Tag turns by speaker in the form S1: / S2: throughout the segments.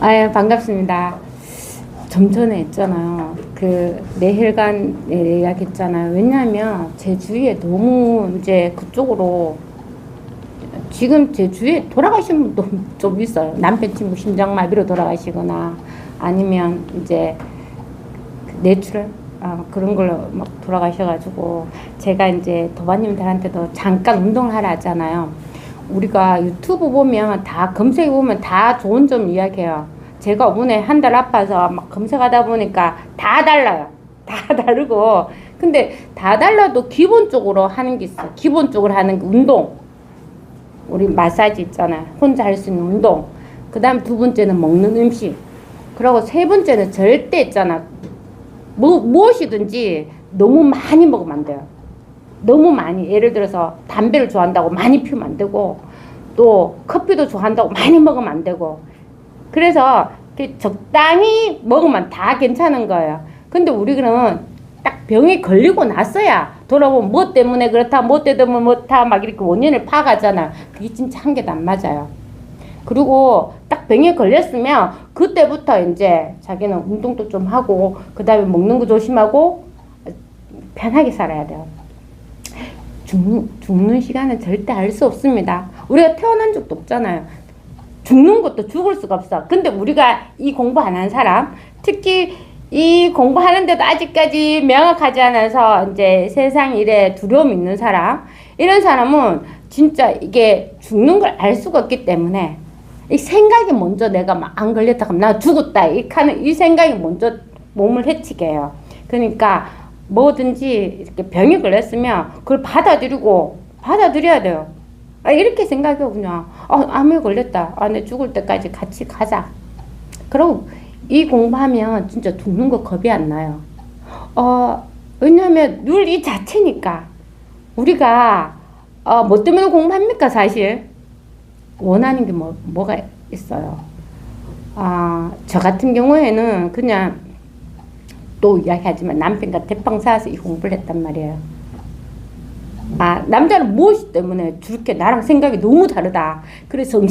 S1: 아, 반갑습니다. 좀 전에 했잖아요. 그 뇌혈관에 예약했잖아요. 왜냐하면 제 주위에 너무 이제 그쪽으로 지금 제 주위에 돌아가신 분도 좀 있어요. 남편 친구 심장마비로 돌아가시거나 아니면 이제 뇌출혈 그런 걸로 막 돌아가셔가지고 제가 이제 도반님들한테도 잠깐 운동을 하라 하잖아요. 우리가 유튜브 보면 다 검색해 보면 다 좋은 점 이야기해요. 제가 이번에 한 달 아파서 막 검색하다 보니까 다 달라요. 다 다르고. 근데 다 달라도 기본적으로 하는 게 있어. 기본적으로 하는 게 운동. 우리 마사지 있잖아요. 혼자 할 수 있는 운동. 그 다음 두 번째는 먹는 음식. 그리고 세 번째는 절대 있잖아. 무엇이든지 너무 많이 먹으면 안 돼요. 너무 많이. 예를 들어서 담배를 좋아한다고 많이 피우면 안 되고, 또 커피도 좋아한다고 많이 먹으면 안 되고. 그래서 적당히 먹으면 다 괜찮은 거예요. 근데 우리는 딱 병에 걸리고 났어야 돌아보면 뭐 때문에 그렇다, 뭐 때문에 뭐다 막 이렇게 원인을 파악하잖아. 그게 진짜 한 개도 안 맞아요. 그리고 딱 병에 걸렸으면 그때부터 이제 자기는 운동도 좀 하고, 그 다음에 먹는 거 조심하고 편하게 살아야 돼요. 죽는 시간은 절대 알 수 없습니다. 우리가 태어난 적도 없잖아요. 죽는 것도 죽을 수가 없어. 근데 우리가 이 공부 안 한 사람, 특히 이 공부하는데도 아직까지 명확하지 않아서 이제 세상 일에 두려움 있는 사람, 이런 사람은 진짜 이게 죽는 걸 알 수가 없기 때문에 이 생각이 먼저 내가 막 안 걸렸다 하면 나 죽었다 이렇게 하는 이 생각이 먼저 몸을 해치게 해요. 그러니까 뭐든지 이렇게 병이 걸렸으면 그걸 받아들여야 돼요. 이렇게 생각해요. 그냥 암에 걸렸다. 내 죽을 때까지 같이 가자. 그리고 이 공부하면 진짜 죽는 거 겁이 안 나요. 왜냐하면 늘 이 자체니까. 우리가 뭐 때문에 공부합니까? 사실 원하는 게 뭐가 있어요. 저 같은 경우에는 그냥 또 이야기하지만 남편과 대빵 사서 이 공부를 했단 말이에요. 남자는 무엇이 때문에 저렇게 나랑 생각이 너무 다르다. 그래서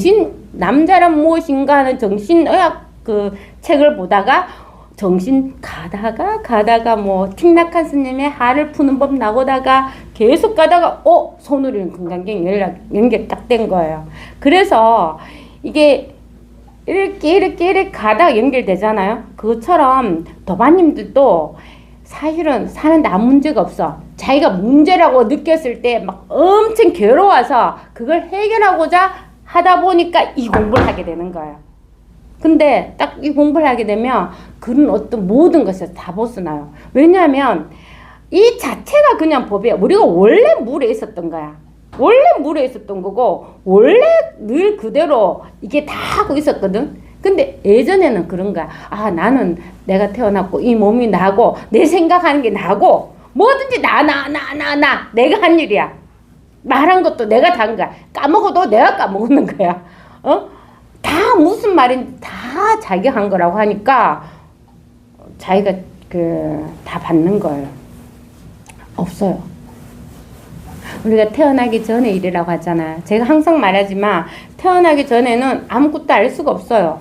S1: 남자란 무엇인가 하는 정신의학 그 책을 보다가 정신 가다가 뭐 틱낙한 스님의 한을 푸는 법 나오다가 계속 가다가 손으로는 금강경 연결 딱 된 거예요. 그래서 이게 이렇게 가다가 연결되잖아요. 그것처럼 도반님들도 사실은 사는데 아무 문제가 없어. 자기가 문제라고 느꼈을 때 막 엄청 괴로워서 그걸 해결하고자 하다 보니까 이 공부를 하게 되는 거예요. 근데 딱 이 공부를 하게 되면 그런 어떤 모든 것에서 다 벗어나요. 왜냐하면 이 자체가 그냥 법이에요. 우리가 원래 물에 있었던 거야. 원래 물에 있었던 거고 원래 늘 그대로 이게 다 하고 있었거든. 근데 예전에는 그런 거야. 나는 내가 태어났고 이 몸이 나고 내 생각하는 게 나고 뭐든지 나 내가 한 일이야. 말한 것도 내가 다 한 거야. 까먹어도 내가 까먹는 거야. 다 무슨 말인지 다 자기가 한 거라고 하니까 자기가 다 받는 거예요. 없어요. 우리가 태어나기 전에 일이라고 하잖아요. 제가 항상 말하지만 태어나기 전에는 아무것도 알 수가 없어요.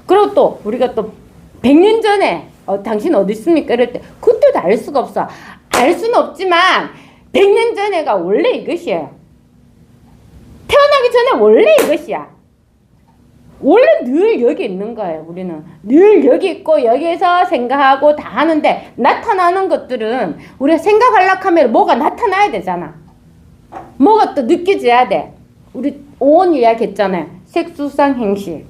S1: 그리고 또 우리가 또 100년 전에 당신 어디 있습니까? 이럴 때 그때도 알 수가 없어. 알 수는 없지만 100년 전에가 원래 이것이에요. 태어나기 전에 원래 이것이야. 원래 늘 여기 있는 거예요. 우리는 늘 여기 있고 여기에서 생각하고 다 하는데 나타나는 것들은 우리가 생각하려고 하면 뭐가 나타나야 되잖아. 뭐가 또 느껴져야 돼. 우리 오온 이야기했잖아요. 색수상 행실.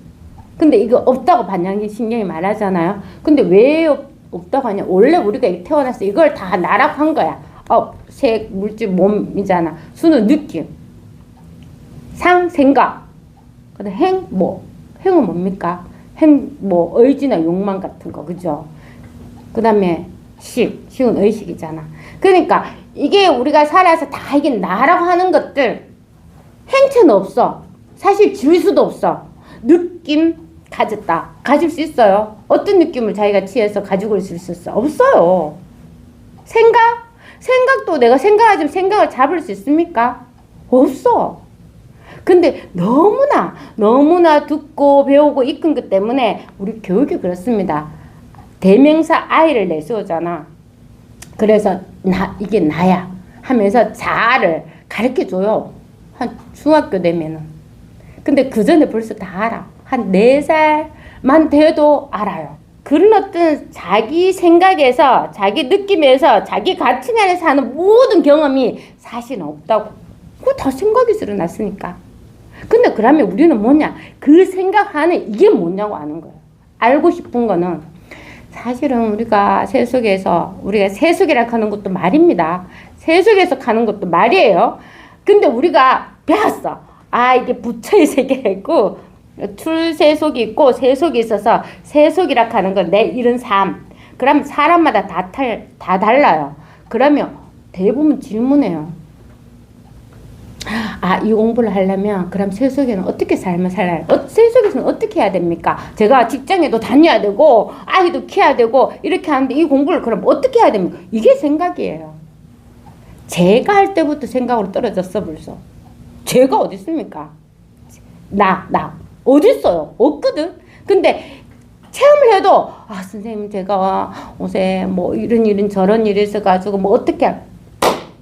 S1: 근데 이거 없다고 반영신경이 말하잖아요. 근데 왜 없다고 하냐. 원래 우리가 태어났어. 이걸 다 나라고 한 거야. 색, 물질, 몸이잖아. 수는 느낌. 상, 생각. 근데 행, 행은 뭡니까? 의지나 욕망 같은 거, 그죠? 그 다음에 식은 의식이잖아. 그러니까 이게 우리가 살아서 다 이게 나라고 하는 것들, 행체는 없어. 사실 지울 수도 없어. 느낌 가졌다. 가질 수 있어요. 어떤 느낌을 자기가 취해서 가지고 있을 수 있어? 없어요. 생각도 내가 생각하지만 생각을 잡을 수 있습니까? 없어. 근데 너무나 듣고 배우고 이끈 것 때문에 우리 교육이 그렇습니다. 대명사 I를 내세우잖아. 그래서 이게 나야 하면서 자아를 가르쳐줘요. 한 중학교 되면은. 근데 그 전에 벌써 다 알아. 한 4살만 돼도 알아요. 그런 어떤 자기 생각에서, 자기 느낌에서, 자기 가치 안에서 하는 모든 경험이 사실은 없다고. 그거 다 생각에서 일어났으니까. 근데 그러면 우리는 뭐냐? 그 생각하는 이게 뭐냐고 아는 거예요. 알고 싶은 거는 사실은 우리가 세속이라 하는 것도 말입니다. 세속에서 가는 것도 말이에요. 근데 우리가 배웠어. 이게 부처의 세계가 있고 출세속이 있고 세속이 있어서 세속이라 하는 건 내 이런 삶. 그러면 사람마다 다 달라요. 그러면 대부분 질문해요. 이 공부를 하려면 그럼 세속에는 어떻게 삶을 살아요? 세속에서는 어떻게 해야 됩니까? 제가 직장에도 다녀야 되고 아이도 키워야 되고 이렇게 하는데 이 공부를 그럼 어떻게 해야 됩니까? 이게 생각이에요. 제가 할 때부터 생각으로 떨어졌어 벌써. 제가 어디 있습니까? 나 어디 있어요? 없거든. 근데 체험을 해도 선생님 제가 요새 뭐 이런 저런 일이 있어가지고 뭐 어떻게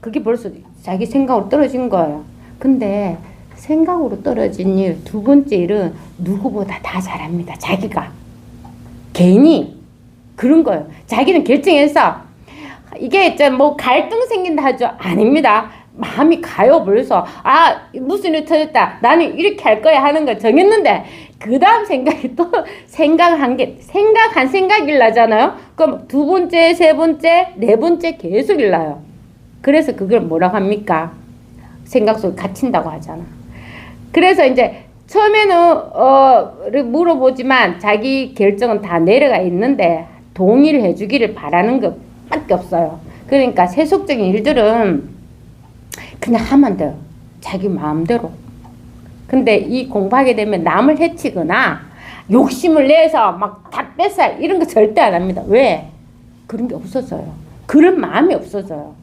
S1: 그게 벌써 자기 생각으로 떨어진 거예요. 근데 생각으로 떨어진 일, 두 번째 일은 누구보다 다 잘합니다. 자기가. 개인이 그런 거예요. 자기는 결정해서 이게 뭐 갈등 생긴다 하죠. 아닙니다. 마음이 가요 벌써. 무슨 일 터졌다. 나는 이렇게 할 거야 하는 거 정했는데 그 다음 생각이 또 생각한 생각 일나잖아요. 그럼 두 번째, 세 번째, 네 번째 계속 일나요. 그래서 그걸 뭐라고 합니까? 생각 속에 갇힌다고 하잖아. 그래서 이제 처음에는 물어보지만 자기 결정은 다 내려가 있는데 동의를 해주기를 바라는 것밖에 없어요. 그러니까 세속적인 일들은 그냥 하면 돼요. 자기 마음대로. 근데 이 공부하게 되면 남을 해치거나 욕심을 내서 막 다 뺏어 이런 거 절대 안 합니다. 왜? 그런 게 없어져요. 그런 마음이 없어져요.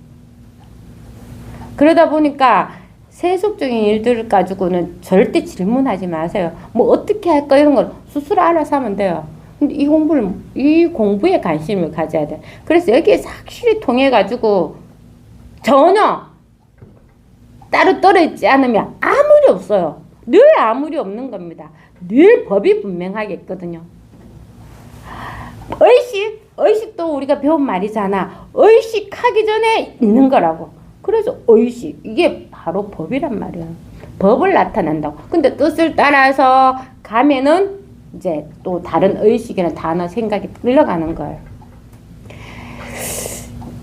S1: 그러다 보니까 세속적인 일들을 가지고는 절대 질문하지 마세요. 뭐 어떻게 할까 이런 걸 스스로 알아서 하면 돼요. 근데 이 공부에 관심을 가져야 돼. 그래서 여기에 확실히 통해 가지고 전혀 따로 떨어지지 않으면 아무리 없어요. 늘 아무리 없는 겁니다. 늘 법이 분명하게 있거든요. 의식도 우리가 배운 말이잖아. 의식하기 전에 있는 거라고. 그래서 의식, 이게 바로 법이란 말이에요. 법을 나타낸다고. 근데 뜻을 따라서 가면은 이제 또 다른 의식이나 단어, 생각이 흘러가는 거예요.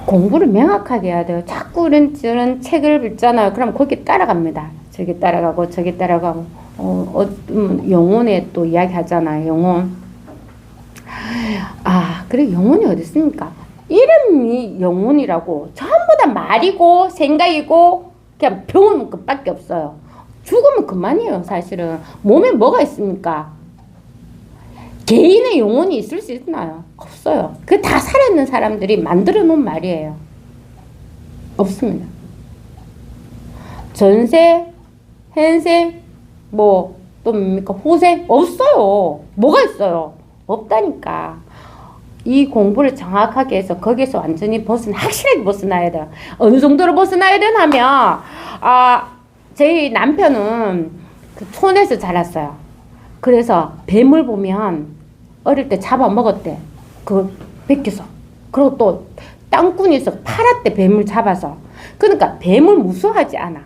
S1: 공부를 명확하게 해야 돼요. 자꾸 이런 책을 읽잖아요. 그럼 거기 따라갑니다. 저기 따라가고 저기 따라가고 영혼에 또 이야기 하잖아요. 영혼. 그래 영혼이 어디 있습니까? 이름이 영혼이라고 전부 다 말이고 생각이고 그냥 배우는 것밖에 없어요. 죽으면 그만이에요. 사실은 몸에 뭐가 있습니까? 개인의 영혼이 있을 수 있나요? 없어요. 그 다 살아있는 사람들이 만들어 놓은 말이에요. 없습니다. 전세, 현세, 또 뭡니까? 후세? 없어요. 뭐가 있어요? 없다니까. 이 공부를 정확하게 해서 거기에서 완전히 확실하게 벗어나야 돼요. 어느 정도로 벗어나야 되냐면, 저희 남편은 그 촌에서 자랐어요. 그래서 뱀을 보면 어릴 때 잡아먹었대. 그거 뺏겨서. 그리고 또 땅꾼이서 팔았대. 뱀을 잡아서. 그러니까 뱀을 무서워하지 않아.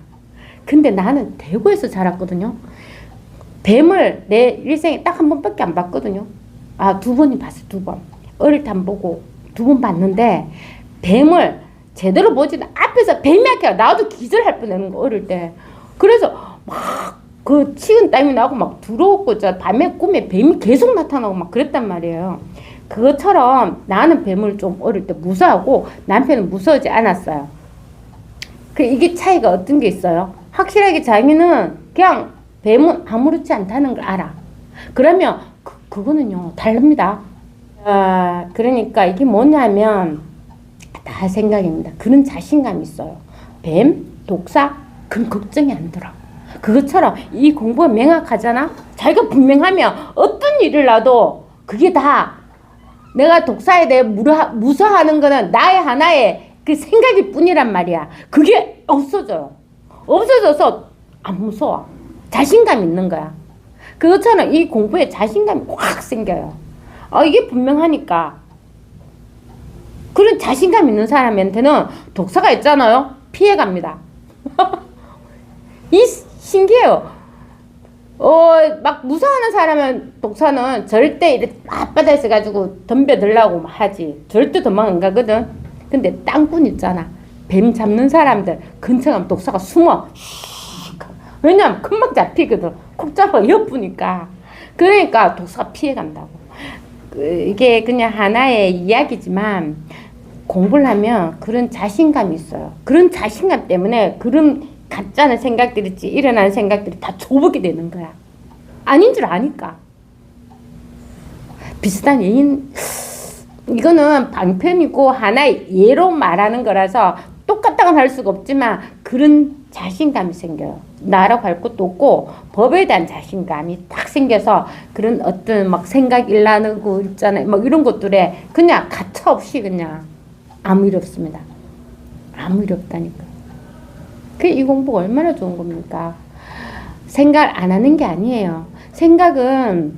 S1: 근데 나는 대구에서 자랐거든요. 뱀을 내 일생에 딱 한 번밖에 안 봤거든요. 2번이 봤어요. 2번. 어릴 때 한 번 보고 2번 봤는데 뱀을 제대로 보지는 앞에서 뱀이 약해요. 나도 기절할 뻔했는 거 어릴 때. 그래서 막 그 식은 땀이 나고 막 들어오고 밤에 꿈에 뱀이 계속 나타나고 막 그랬단 말이에요. 그것처럼 나는 뱀을 좀 어릴 때 무서워하고 남편은 무서워하지 않았어요. 이게 차이가 어떤 게 있어요? 확실하게 자기는 그냥 뱀은 아무렇지 않다는 걸 알아. 그러면 그거는요 다릅니다. 그러니까 이게 뭐냐면 다 생각입니다. 그런 자신감이 있어요. 뱀, 독사, 그런 걱정이 안 들어. 그것처럼 이 공부가 명확하잖아. 자기가 분명하면 어떤 일을 놔도 그게 다 내가 독사에 대해 무서워하는 거는 나의 하나의 그 생각일 뿐이란 말이야. 그게 없어져요. 없어져서 안 무서워. 자신감 있는 거야. 그것처럼 이 공부에 자신감이 확 생겨요. 이게 분명하니까. 그런 자신감 있는 사람한테는 독사가 있잖아요. 피해갑니다. 이 신기해요. 막 무서워하는 사람은 독사는 절대 이렇게 앞바다에 가지고 덤벼들라고 하지. 절대 도망 안 가거든. 근데 땅꾼 있잖아. 뱀 잡는 사람들 근처 가면 독사가 숨어. 왜냐면 금방 잡히거든. 콕 잡아 엿보니까. 그러니까 독사가 피해간다고. 이게 그냥 하나의 이야기지만 공부를 하면 그런 자신감이 있어요. 그런 자신감 때문에 그런 가짜는 생각들이 일어나는 생각들이 다 조복이 되는 거야. 아닌 줄 아니까. 비슷한 예인, 이거는 방편이고 하나의 예로 말하는 거라서 똑같다고는 할 수가 없지만 그런 자신감이 생겨요. 나라고 할 것도 없고 법에 대한 자신감이 딱 생겨서 그런 어떤 막 생각 일나는 거 있잖아요. 막 이런 것들에 그냥 가차 없이 그냥 아무 일 없습니다. 아무 일 없다니까. 이 공부가 얼마나 좋은 겁니까? 생각 안 하는 게 아니에요. 생각은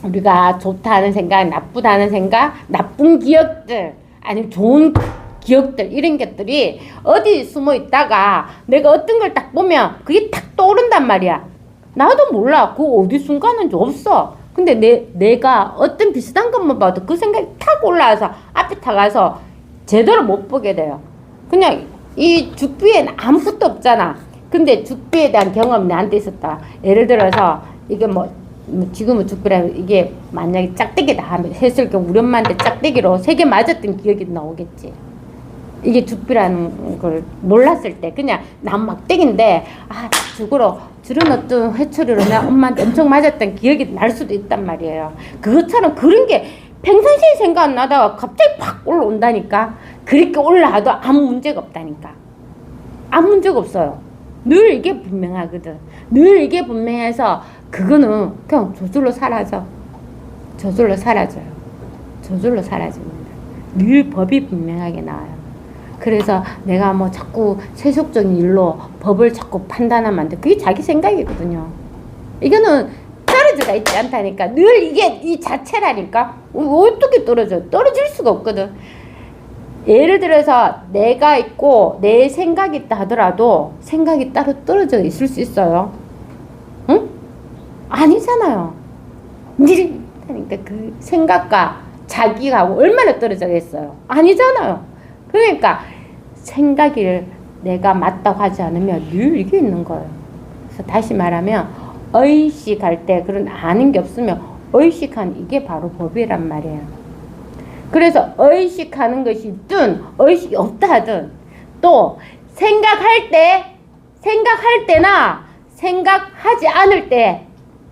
S1: 우리가 좋다는 생각, 나쁘다는 생각, 나쁜 기억들, 아니면 좋은 기억들, 이런 것들이 어디 숨어 있다가 내가 어떤 걸 딱 보면 그게 탁 떠오른단 말이야. 나도 몰라. 그 어디 순간인지 없어. 근데 내가 어떤 비슷한 것만 봐도 그 생각이 탁 올라와서 앞에 탁 가서 제대로 못 보게 돼요. 그냥 이 죽비에는 아무것도 없잖아. 근데 죽비에 대한 경험이 나한테 있었다. 예를 들어서 이게 지금은 죽비라 이게 만약에 짝대기다 했을 경우 우리 엄마한테 짝대기로 3개 맞았던 기억이 나오겠지. 이게 죽비라는 걸 몰랐을 때 그냥 난 막대기인데 죽으러 저런 어떤 회초리로 나 엄마한테 엄청 맞았던 기억이 날 수도 있단 말이에요. 그것처럼 그런 게 평상시에 생각 안 나다가 갑자기 팍 올라온다니까. 그렇게 올라와도 아무 문제가 없다니까. 아무 문제가 없어요. 늘 이게 분명하거든. 늘 이게 분명해서 그거는 그냥 저절로 사라져. 저절로 사라져요. 저절로 사라집니다. 늘 법이 분명하게 나와요. 그래서 내가 자꾸 세속적인 일로 법을 자꾸 판단하면 안 돼. 그게 자기 생각이거든요. 이거는 떨어져가 있지 않다니까. 늘 이게 이 자체라니까. 어떻게 떨어져? 떨어질 수가 없거든. 예를 들어서 내가 있고 내 생각이 있다 하더라도 생각이 따로 떨어져 있을 수 있어요. 응? 아니잖아요. 그러니까 그 생각과 자기가 얼마나 떨어져 있어요. 아니잖아요. 그러니까 생각을 내가 맞다고 하지 않으면 늘 이게 있는 거예요. 그래서 다시 말하면 의식할 때 그런 아는 게 없으면 의식한 이게 바로 법이란 말이에요. 그래서 의식하는 것이 있든 의식이 없다 하든 또 생각할 때나 생각하지 않을 때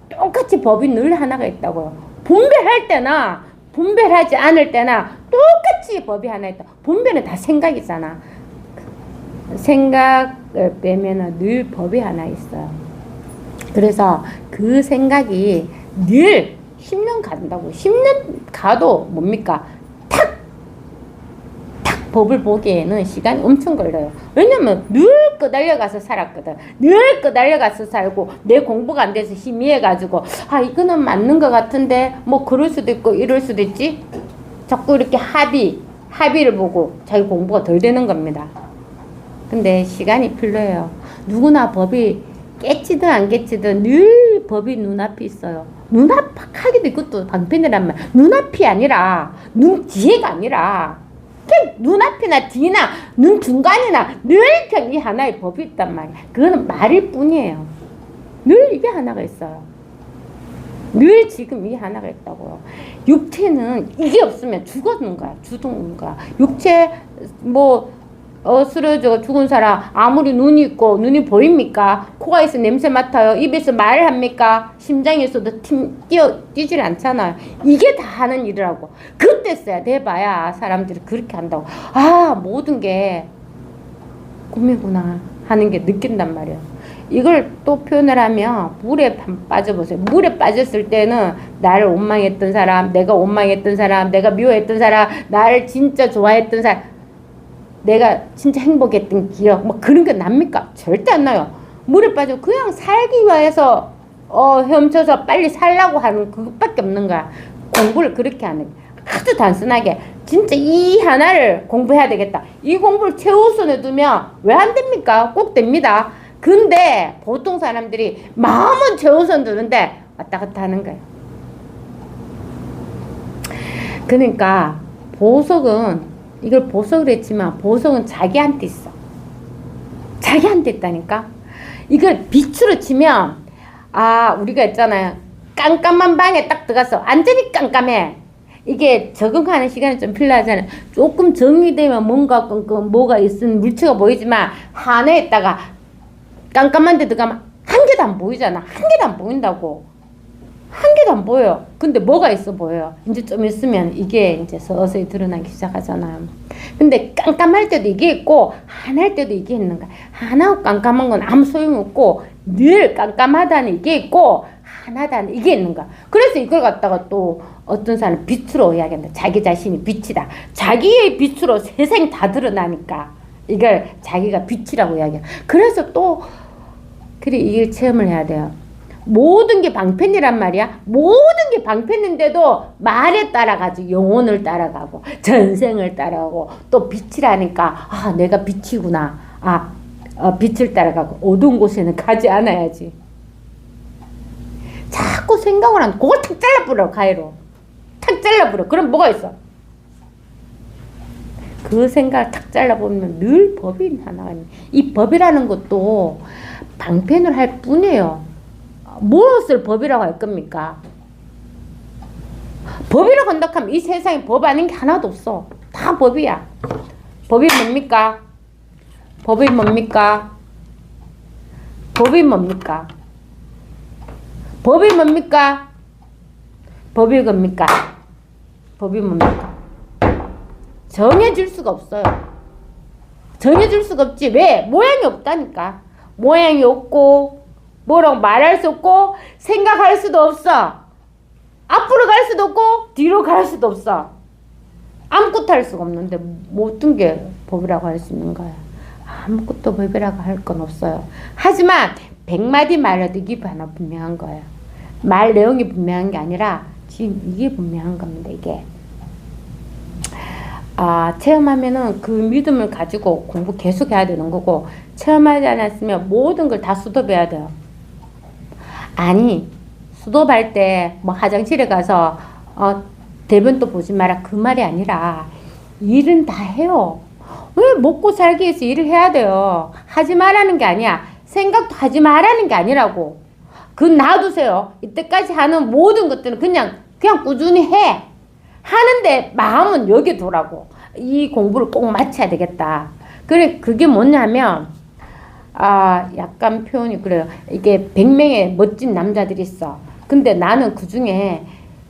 S1: 똑같이 법이 늘 하나가 있다고요. 분별할 때나 분별하지 않을 때나 똑같이 법이 하나 있다. 분별은 다 생각이잖아. 생각을 빼면 늘 법이 하나 있어요. 그래서 그 생각이 늘 10년 간다고. 10년 가도 뭡니까? 탁 법을 보기에는 시간이 엄청 걸려요. 왜냐면 늘 끄달려가서 살았거든. 늘 끄달려가서 살고 내 공부가 안 돼서 희미해가지고 이거는 맞는 것 같은데 그럴 수도 있고 이럴 수도 있지. 자꾸 이렇게 합의를 보고 자기 공부가 덜 되는 겁니다. 근데 시간이 필요해요. 누구나 법이 깨지든 안 깨지든 늘 법이 눈앞에 있어요. 눈앞하기도 이것도 방편이란 말. 눈앞이 아니라 눈 뒤에가 아니라 그냥 눈앞이나 뒤나 눈 중간이나 늘 이 하나의 법이 있단 말이야. 그거는 말일 뿐이에요. 늘 이게 하나가 있어요. 늘 지금 이게 하나가 있다고요. 육체는 이게 없으면 죽었는 거야. 죽는 거야. 육체 쓰러져 죽은 사람 아무리 눈이 있고 눈이 보입니까? 코가 있어 냄새 맡아요. 입에서 말을 합니까? 심장에서도 뛰질 않잖아요. 이게 다 하는 일이라고. 그때 써야 돼봐야 사람들이 그렇게 한다고. 모든 게 꿈이구나 하는 게 느낀단 말이에요. 이걸 또 표현을 하면 물에 빠져보세요. 물에 빠졌을 때는 나를 원망했던 사람, 내가 원망했던 사람, 내가 미워했던 사람, 나를 진짜 좋아했던 사람, 내가 진짜 행복했던 기억, 뭐 그런 게 납니까? 절대 안 나요. 물에 빠져 그냥 살기 위해서 헤엄쳐서 빨리 살라고 하는 그것밖에 없는 거야. 공부를 그렇게 하는 거야. 아주 단순하게 진짜 이 하나를 공부해야 되겠다. 이 공부를 최우선에 두면 왜 안 됩니까? 꼭 됩니다. 근데 보통 사람들이 마음은 최우선 두는데 왔다 갔다 하는 거예요. 그러니까 보석은, 이걸 보석을 했지만 보석은 자기한테 있어. 자기한테 있다니까. 이걸 빛으로 치면, 우리가 있잖아요. 깜깜한 방에 딱 들어가서 완전히 깜깜해. 이게 적응하는 시간이 좀 필요하잖아요. 조금 정리되면 뭔가 뭐가 있으면 물체가 보이지만 하나에다가 깜깜한 데 들어가면 한 개도 안 보이잖아. 한 개도 안 보인다고. 한 개도 안 보여. 근데 뭐가 있어 보여요. 이제 좀 있으면 이게 이제 서서히 드러나기 시작하잖아요. 근데 깜깜할 때도 이게 있고 하나일 때도 이게 있는 거야. 하나고 깜깜한 건 아무 소용없고 늘 깜깜하다는 이게 있고 하나다는 이게 있는 거야. 그래서 이걸 갖다가 또 어떤 사람은 빛으로 이야기한다. 자기 자신이 빛이다. 자기의 빛으로 세상이 다 드러나니까 이걸 자기가 빛이라고 이야기해. 그래서 또 그래 이걸 체험을 해야 돼요. 모든 게 방편이란 말이야. 모든 게 방편인데도 말에 따라가지고 영혼을 따라가고 전생을 따라가고 또 빛이라니까 내가 빛이구나. 빛을 따라가고 어두운 곳에는 가지 않아야지. 자꾸 생각을 하면 그걸 탁 잘라버려. 가위로 탁 잘라버려. 그럼 뭐가 있어? 그 생각을 탁 잘라보면 늘 법이 하나가 있는. 이 법이라는 것도 방편을 할 뿐이에요. 무엇을 법이라고 할 겁니까? 법이라고 한다면 이 세상에 법 아닌 게 하나도 없어. 다 법이야. 법이 뭡니까? 법이 뭡니까? 법이 뭡니까? 법이 뭡니까? 법이 뭡니까? 법이 뭡니까? 정해질 수가 없어요. 정해질 수가 없지. 왜? 모양이 없다니까. 모양이 없고 뭐라고 말할 수 없고 생각할 수도 없어. 앞으로 갈 수도 없고 뒤로 갈 수도 없어. 아무것도 할 수가 없는데 모든 게 법이라고 할 수 있는 거야. 아무것도 법이라고 할 건 없어요. 하지만 100마디 말해도 이게 하나 분명한 거예요. 말 내용이 분명한 게 아니라 지금 이게 분명한 겁니다. 이게 체험하면은 그 믿음을 가지고 공부 계속 해야 되는 거고, 체험하지 않았으면 모든 걸 다 수도해야 돼요. 아니, 수도할 때 뭐 화장실에 가서 대변도 보지 마라 그 말이 아니라 일은 다 해요. 왜 먹고 살기 위해서 일을 해야 돼요. 하지 말라는 게 아니야. 생각도 하지 말라는 게 아니라고. 그건 놔두세요. 이때까지 하는 모든 것들은 그냥 꾸준히 해. 하는데 마음은 여기 두라고. 이 공부를 꼭 마쳐야 되겠다. 그래, 그게 뭐냐면, 약간 표현이 그래요. 이게 100명의 멋진 남자들이 있어. 근데 나는 그 중에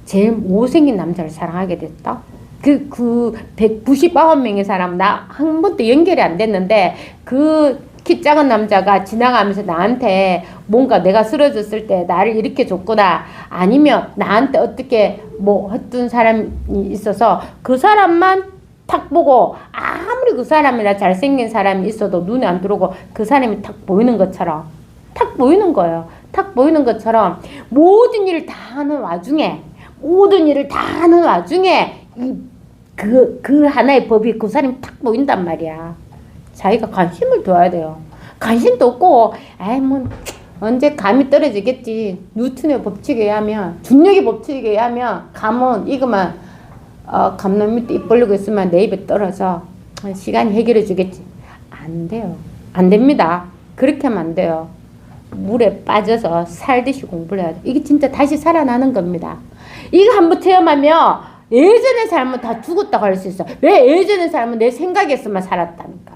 S1: 제일 못생긴 남자를 사랑하게 됐다. 그 199명의 사람, 나 한 번도 연결이 안 됐는데, 그 키 작은 남자가 지나가면서 나한테 뭔가 내가 쓰러졌을 때 나를 이렇게 줬구나. 아니면 나한테 어떻게 뭐 했던 사람이 있어서 그 사람만 탁 보고, 아무리 그 사람이나 잘생긴 사람이 있어도 눈에 안 들어오고 그 사람이 탁 보이는 것처럼, 탁 보이는 거예요. 탁 보이는 것처럼 모든 일을 다 하는 와중에, 그 하나의 법이 그 사람이 탁 보인단 말이야. 자기가 관심을 둬야 돼요. 관심도 없고, 언제 감이 떨어지겠지. 뉴턴의 법칙에 의하면, 중력의 법칙에 의하면, 감은 이거만, 감놈 밑에 입 벌리고 있으면 내 입에 떨어져. 시간이 해결해 주겠지. 안 돼요. 안 됩니다. 그렇게 하면 안 돼요. 물에 빠져서 살듯이 공부를 해야 돼. 이게 진짜 다시 살아나는 겁니다. 이거 한번 체험하면, 예전의 삶은 다 죽었다고 할 수 있어. 왜? 예전의 삶은 내 생각에서만 살았다니까.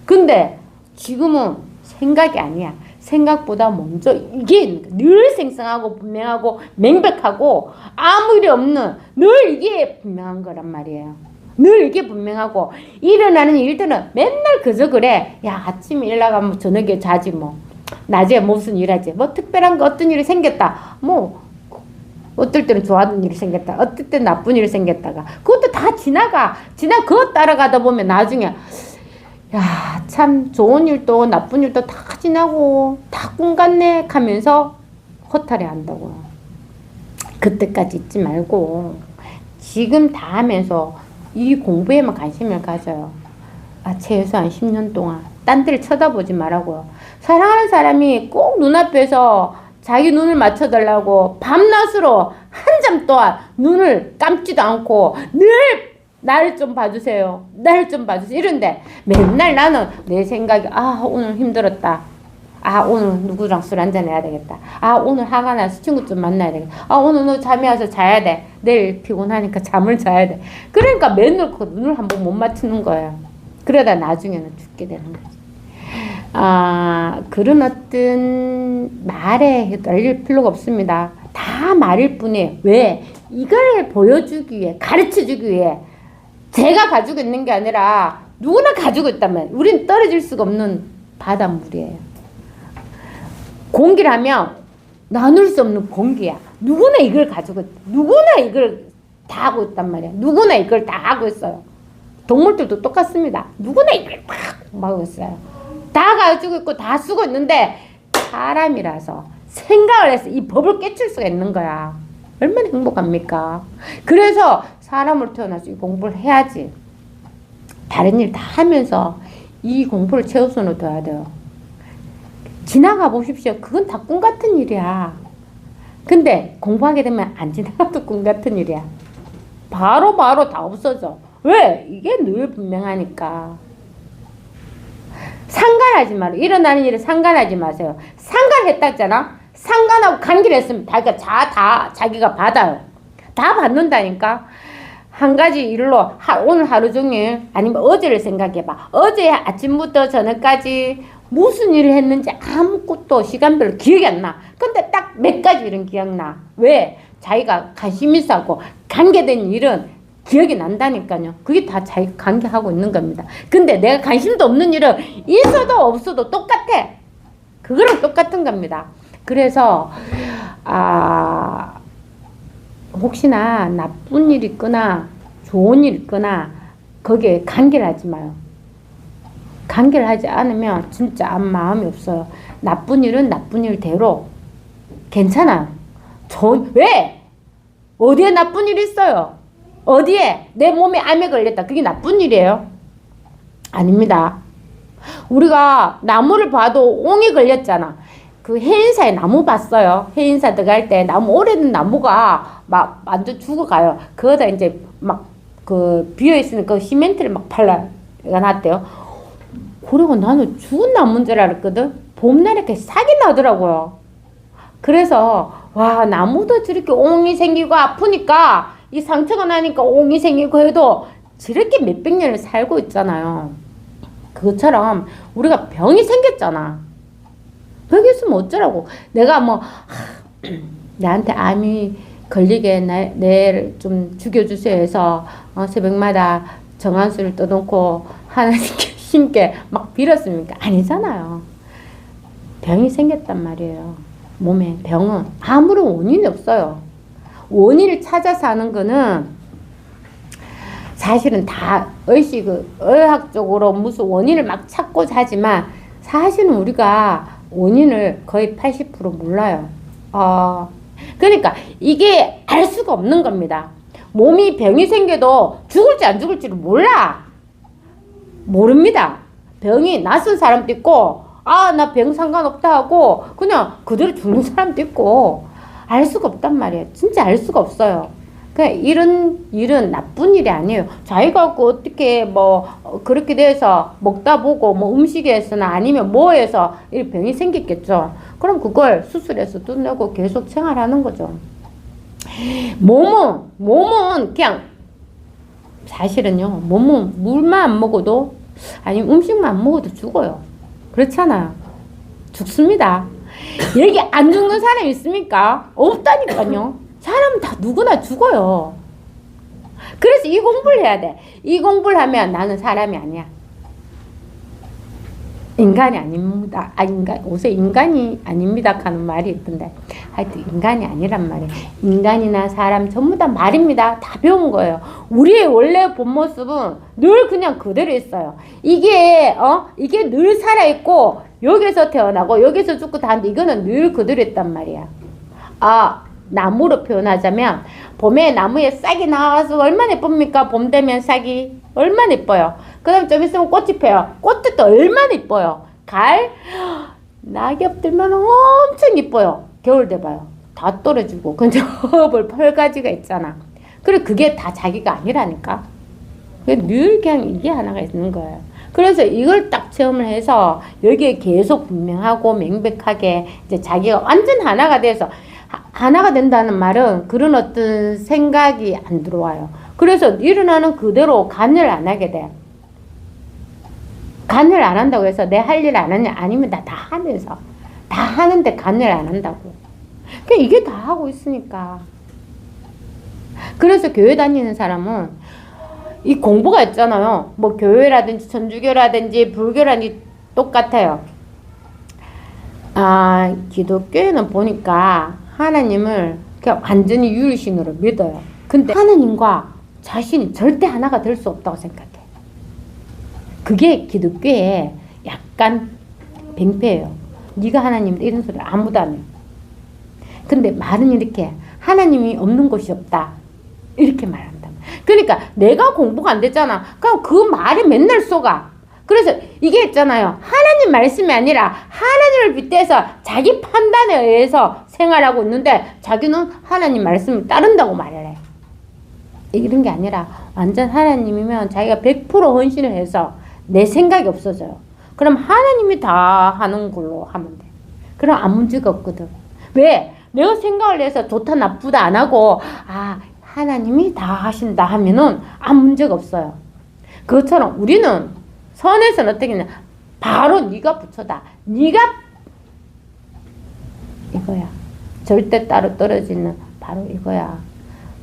S1: 근데 지금은 생각이 아니야. 생각보다 먼저 이게 늘 생생하고 분명하고 명백하고 아무 일이 없는, 늘 이게 분명한 거란 말이에요. 늘 이게 분명하고, 일어나는 일들은 맨날 그저 그래. 야, 아침에 일 나가면 저녁에 자지 뭐. 낮에 무슨 일 하지? 뭐 특별한 거 어떤 일이 생겼다. 뭐 어떨 때는 좋아하는 일이 생겼다. 어떨 때는 나쁜 일이 생겼다가 그것도 다 지나가. 그거 따라가다 보면 나중에 야, 참 좋은 일도 나쁜 일도 다 지나고 다 꿈 같네 하면서 허탈해 한다고요. 그때까지 잊지 말고 지금 다 하면서 이 공부에만 관심을 가져요. 최소한 10년 동안 딴 데를 쳐다보지 말라고요. 사랑하는 사람이 꼭 눈앞에서 자기 눈을 맞춰달라고 밤낮으로 한잠 동안 눈을 감지도 않고 늘 나를 좀 봐주세요. 나를 좀 봐주세요. 이런데 맨날 나는 내 생각이 오늘 힘들었다. 오늘 누구랑 술 한잔 해야 되겠다. 오늘 화가 나서 친구 좀 만나야 되겠다. 오늘 너 잠이 와서 자야 돼. 내일 피곤하니까 잠을 자야 돼. 그러니까 맨날 그 눈을 한번 못 맞추는 거예요. 그러다 나중에는 죽게 되는 거지. 그런 어떤 말에 달릴 필요가 없습니다. 다 말일 뿐이에요. 왜? 이걸 보여주기 위해, 가르쳐주기 위해 제가 가지고 있는 게 아니라 누구나 가지고 있다면 우린 떨어질 수가 없는 바닷물이에요. 공기라면 나눌 수 없는 공기야. 누구나 이걸 가지고 있다. 누구나 이걸 다 하고 있단 말이야. 누구나 이걸 다 하고 있어요. 동물들도 똑같습니다. 누구나 이걸 다 하고 있어요. 다 가지고 있고 다 쓰고 있는데 사람이라서 생각을 해서 이 법을 깨칠 수가 있는 거야. 얼마나 행복합니까? 그래서 사람으로 태어나서 이 공부를 해야지. 다른 일 다 하면서 이 공부를 최우선으로 둬야 돼요. 지나가 보십시오. 그건 다 꿈 같은 일이야. 근데 공부하게 되면 안 지나가도 꿈 같은 일이야. 바로 다 없어져. 왜? 이게 늘 분명하니까. 상관하지 마라. 일어나는 일에 상관하지 마세요. 상관했다 했잖아. 상관하고 관계를 했으면 자기가 받아요. 다 받는다니까. 한 가지 일로 오늘 하루 종일 아니면 어제를 생각해봐. 어제 아침부터 저녁까지 무슨 일을 했는지 아무것도 시간별로 기억이 안 나. 근데 딱 몇 가지 일은 기억나. 왜? 자기가 관심 있어하고 관계된 일은 기억이 난다니까요. 그게 다 자기가 관계하고 있는 겁니다. 근데 내가 관심도 없는 일은 있어도 없어도 똑같아. 그거랑 똑같은 겁니다. 그래서 혹시나 나쁜 일이 있거나 좋은 일이 있거나 거기에 관계를 하지 마요. 관계를 하지 않으면 진짜 아무 마음이 없어요. 나쁜 일은 나쁜 일대로 괜찮아요. 왜? 어디에 나쁜 일이 있어요? 어디에? 내 몸에 암에 걸렸다. 그게 나쁜 일이에요? 아닙니다. 우리가 나무를 봐도 옹이 걸렸잖아. 그 해인사에 나무 봤어요. 해인사 들어갈 때 오래된 나무가 막 완전 죽어가요. 그거다 이제 막 비어있으니 그 시멘트를 막 발라놨대요. 그리고 나는 죽은 나무인 줄 알았거든. 봄날에 이렇게 싹이 나더라고요. 그래서 나무도 저렇게 옹이 생기고 아프니까 이 상처가 나니까 옹이 생기고 해도 저렇게 몇백 년을 살고 있잖아요. 그것처럼 우리가 병이 생겼잖아. 병이 있으면 어쩌라고. 내가 나한테 암이 걸리게 내를 좀 죽여주세요 해서 새벽마다 정한수를 떠놓고 하나님께 막 빌었습니까? 아니잖아요. 병이 생겼단 말이에요. 몸에 병은 아무런 원인이 없어요. 원인을 찾아서 하는 거는 사실은 다 의학적으로 무슨 원인을 막 찾고 하지만 사실은 우리가 원인을 거의 80% 몰라요. 그러니까 이게 알 수가 없는 겁니다. 몸이 병이 생겨도 죽을지 안 죽을지를 몰라. 모릅니다. 병이 낯선 사람도 있고 나 병 상관없다 하고 그냥 그대로 죽는 사람도 있고 알 수가 없단 말이에요. 진짜 알 수가 없어요. 그냥 이런 일은 나쁜 일이 아니에요. 자기가 어떻게 그렇게 돼서 먹다 보고 음식에서나 아니면 뭐에서 이 병이 생겼겠죠. 그럼 그걸 수술해서 돈 내고 계속 생활하는 거죠. 몸은 그냥 사실은요. 몸은 물만 안 먹어도 아니면 음식만 안 먹어도 죽어요. 그렇잖아요. 죽습니다. 여기 안 죽는 사람이 있습니까? 없다니까요. 사람은 다 누구나 죽어요. 그래서 이 공부를 해야 돼. 이 공부를 하면 나는 사람이 아니야. 인간이 아닙니다. 요새 인간이 아닙니다 하는 말이 있던데, 하여튼 인간이 아니란 말이에요. 인간이나 사람 전부 다 말입니다. 다 배운 거예요. 우리의 원래 본 모습은 늘 그냥 그대로 있어요. 이게 늘 살아있고, 여기서 태어나고, 여기서 죽고 다 하는데, 이거는 늘 그대로 있단 말이야. 나무로 표현하자면, 봄에 나무에 싹이 나와서 얼마나 예쁩니까? 봄 되면 싹이 얼마나 예뻐요. 그 다음 좀 있으면 꽃이 펴요. 꽃도 또 얼마나 예뻐요. 낙엽들만 엄청 예뻐요. 겨울 돼봐요. 다 떨어지고 근데 허벌 펄가지가 있잖아. 그래 그게 다 자기가 아니라니까. 늘 그냥 이게 하나가 있는 거예요. 그래서 이걸 딱 체험을 해서 여기에 계속 분명하고 명백하게 이제 자기가 완전 하나가 돼서 하나가 된다는 말은 그런 어떤 생각이 안 들어와요. 그래서 일어나는 그대로 간을 안 하게 돼. 간을 안 한다고 해서 내 할 일 안 하냐? 아니면 다 하면서. 다 하는데 간을 안 한다고. 그러니까 이게 다 하고 있으니까. 그래서 교회 다니는 사람은 이 공부가 있잖아요. 뭐 교회라든지 천주교라든지 불교라든지 똑같아요. 기독교에는 보니까 하나님을 그냥 완전히 유일신으로 믿어요. 근데 하나님과 자신이 절대 하나가 될 수 없다고 생각해. 그게 기독교의 약간 뱅패예요. 네가 하나님이다 이런 소리 아무도 안 해요. 근데 말은 이렇게 하나님이 없는 곳이 없다 이렇게 말한다. 그러니까 내가 공부가 안 됐잖아. 그럼 그 말에 맨날 속아. 그래서 이게 있잖아요. 하나님 말씀이 아니라 하나님을 빗대서 자기 판단에 의해서 생활하고 있는데 자기는 하나님 말씀을 따른다고 말을 해. 이런 게 아니라 완전 하나님이면 자기가 100% 헌신을 해서 내 생각이 없어져요. 그럼 하나님이 다 하는 걸로 하면 돼. 그럼 아무 문제가 없거든. 왜? 내가 생각을 해서 좋다 나쁘다 안 하고 하나님이 다 하신다 하면은 아무 문제가 없어요. 그것처럼 우리는 선에서는 어떻게 했냐. 바로 네가 부처다. 네가 이거야. 절대 따로 떨어지는 바로 이거야.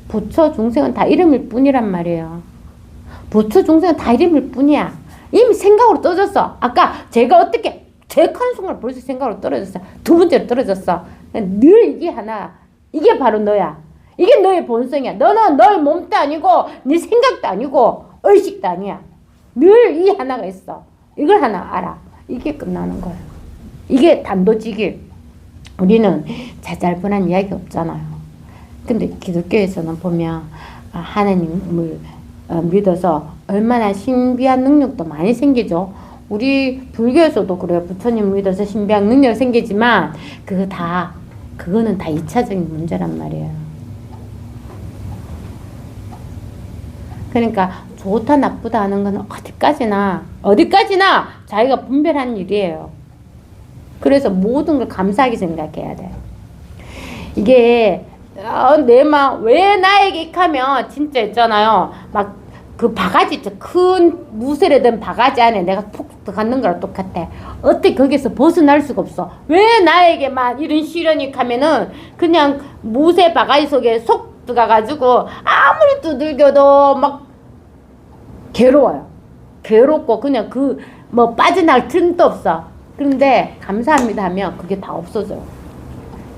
S1: 부처 중생은 다 이름일 뿐이란 말이에요. 부처 중생은 다 이름일 뿐이야. 이미 생각으로 떨어졌어. 아까 제가 어떻게 제일 큰 순간 벌써 생각으로 떨어졌어. 두 번째로 떨어졌어. 늘 이게 하나. 이게 바로 너야. 이게 너의 본성이야. 너는 너의 몸도 아니고 네 생각도 아니고 의식도 아니야. 늘 이 하나가 있어. 이걸 하나 알아. 이게 끝나는 거야. 이게 단도직입. 우리는 자잘분한 이야기 없잖아요. 근데 기독교에서는 보면 하나님을 믿어서 얼마나 신비한 능력도 많이 생기죠. 우리 불교에서도 그래요. 부처님 믿어서 신비한 능력이 생기지만 그거는 다 2차적인 문제란 말이에요. 그러니까 좋다 나쁘다 하는 건 어디까지나 자기가 분별하는 일이에요. 그래서 모든 걸 감사하게 생각해야 돼. 이게 내 마음 왜 나에게 하면 진짜 있잖아요. 막 그 바가지 있죠. 큰 무쇠에 든 바가지 안에 내가 푹 들어가는 거랑 똑같아. 어떻게 거기서 벗어날 수가 없어. 왜 나에게만 이런 시련이 가면은 그냥 무쇠 바가지 속에 속 들어가가지고 아무리 두들겨도 막 괴로워요. 괴롭고 그냥 빠져나갈 틈도 없어. 그런데 감사합니다 하면 그게 다 없어져요.